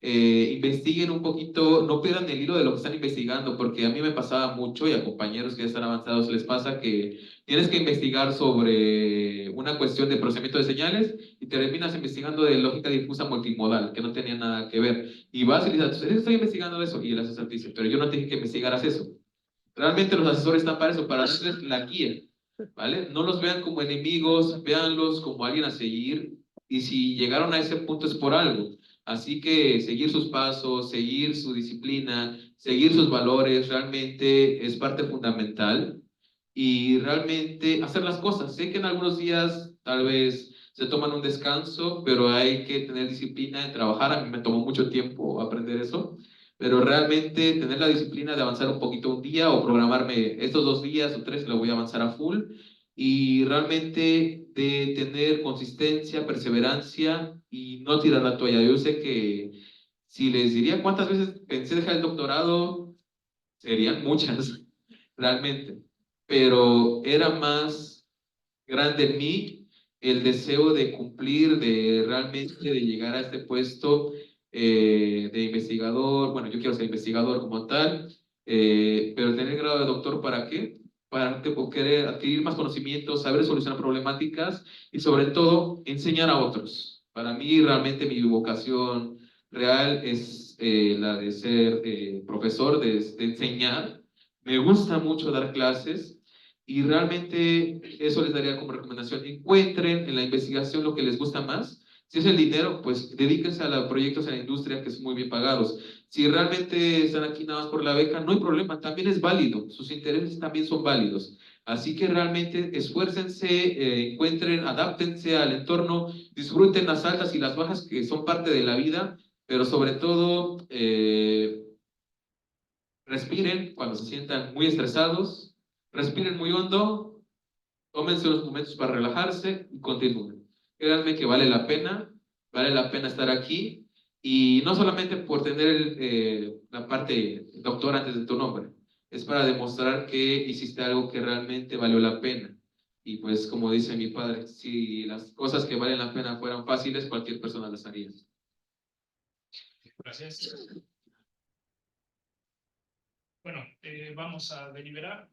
Speaker 1: investiguen un poquito, no pierdan el hilo de lo que están investigando, porque a mí me pasaba mucho y a compañeros que ya están avanzados les pasa que tienes que investigar sobre una cuestión de procesamiento de señales y terminas investigando de lógica difusa multimodal, que no tenía nada que ver. Y vas y dices, estoy investigando eso, y el asesor te dice, pero yo no te dije que investigaras eso. Realmente los asesores están para eso, para darles la guía, ¿vale? No los vean como enemigos, véanlos como alguien a seguir, y si llegaron a ese punto es por algo. Así que seguir sus pasos, seguir su disciplina, seguir sus valores, realmente es parte fundamental. Y realmente hacer las cosas. Sé que en algunos días tal vez se toman un descanso, pero hay que tener disciplina en trabajar. A mí me tomó mucho tiempo aprender eso, pero realmente tener la disciplina de avanzar un poquito un día o programarme estos 2 días o 3, lo voy a avanzar a full y realmente de tener consistencia, perseverancia y no tirar la toalla. Yo sé que si les diría cuántas veces pensé dejar el doctorado, serían muchas, realmente, pero era más grande en mí el deseo de cumplir, de realmente de llegar a este puesto de investigador. Bueno, yo quiero ser investigador como tal, pero tener grado de doctor, ¿para qué? Para querer adquirir más conocimientos, saber solucionar problemáticas y sobre todo enseñar a otros. Para mí realmente mi vocación real es la de ser profesor, de enseñar. Me gusta mucho dar clases y realmente eso les daría como recomendación. Encuentren en la investigación lo que les gusta más. Si es el dinero, pues dedíquense a los proyectos en la industria que son muy bien pagados. Si realmente están aquí nada más por la beca, no hay problema, también es válido. Sus intereses también son válidos. Así que realmente esfuércense, encuentren, adáptense al entorno, disfruten las altas y las bajas que son parte de la vida, pero sobre todo respiren cuando se sientan muy estresados, respiren muy hondo, tómense unos momentos para relajarse y continúen. Créanme que vale la pena estar aquí y no solamente por tener la parte doctor antes de tu nombre, es para demostrar que hiciste algo que realmente valió la pena. Y pues como dice mi padre, si las cosas que valen la pena fueran fáciles, cualquier persona las haría.
Speaker 6: Gracias. Bueno, vamos a deliberar.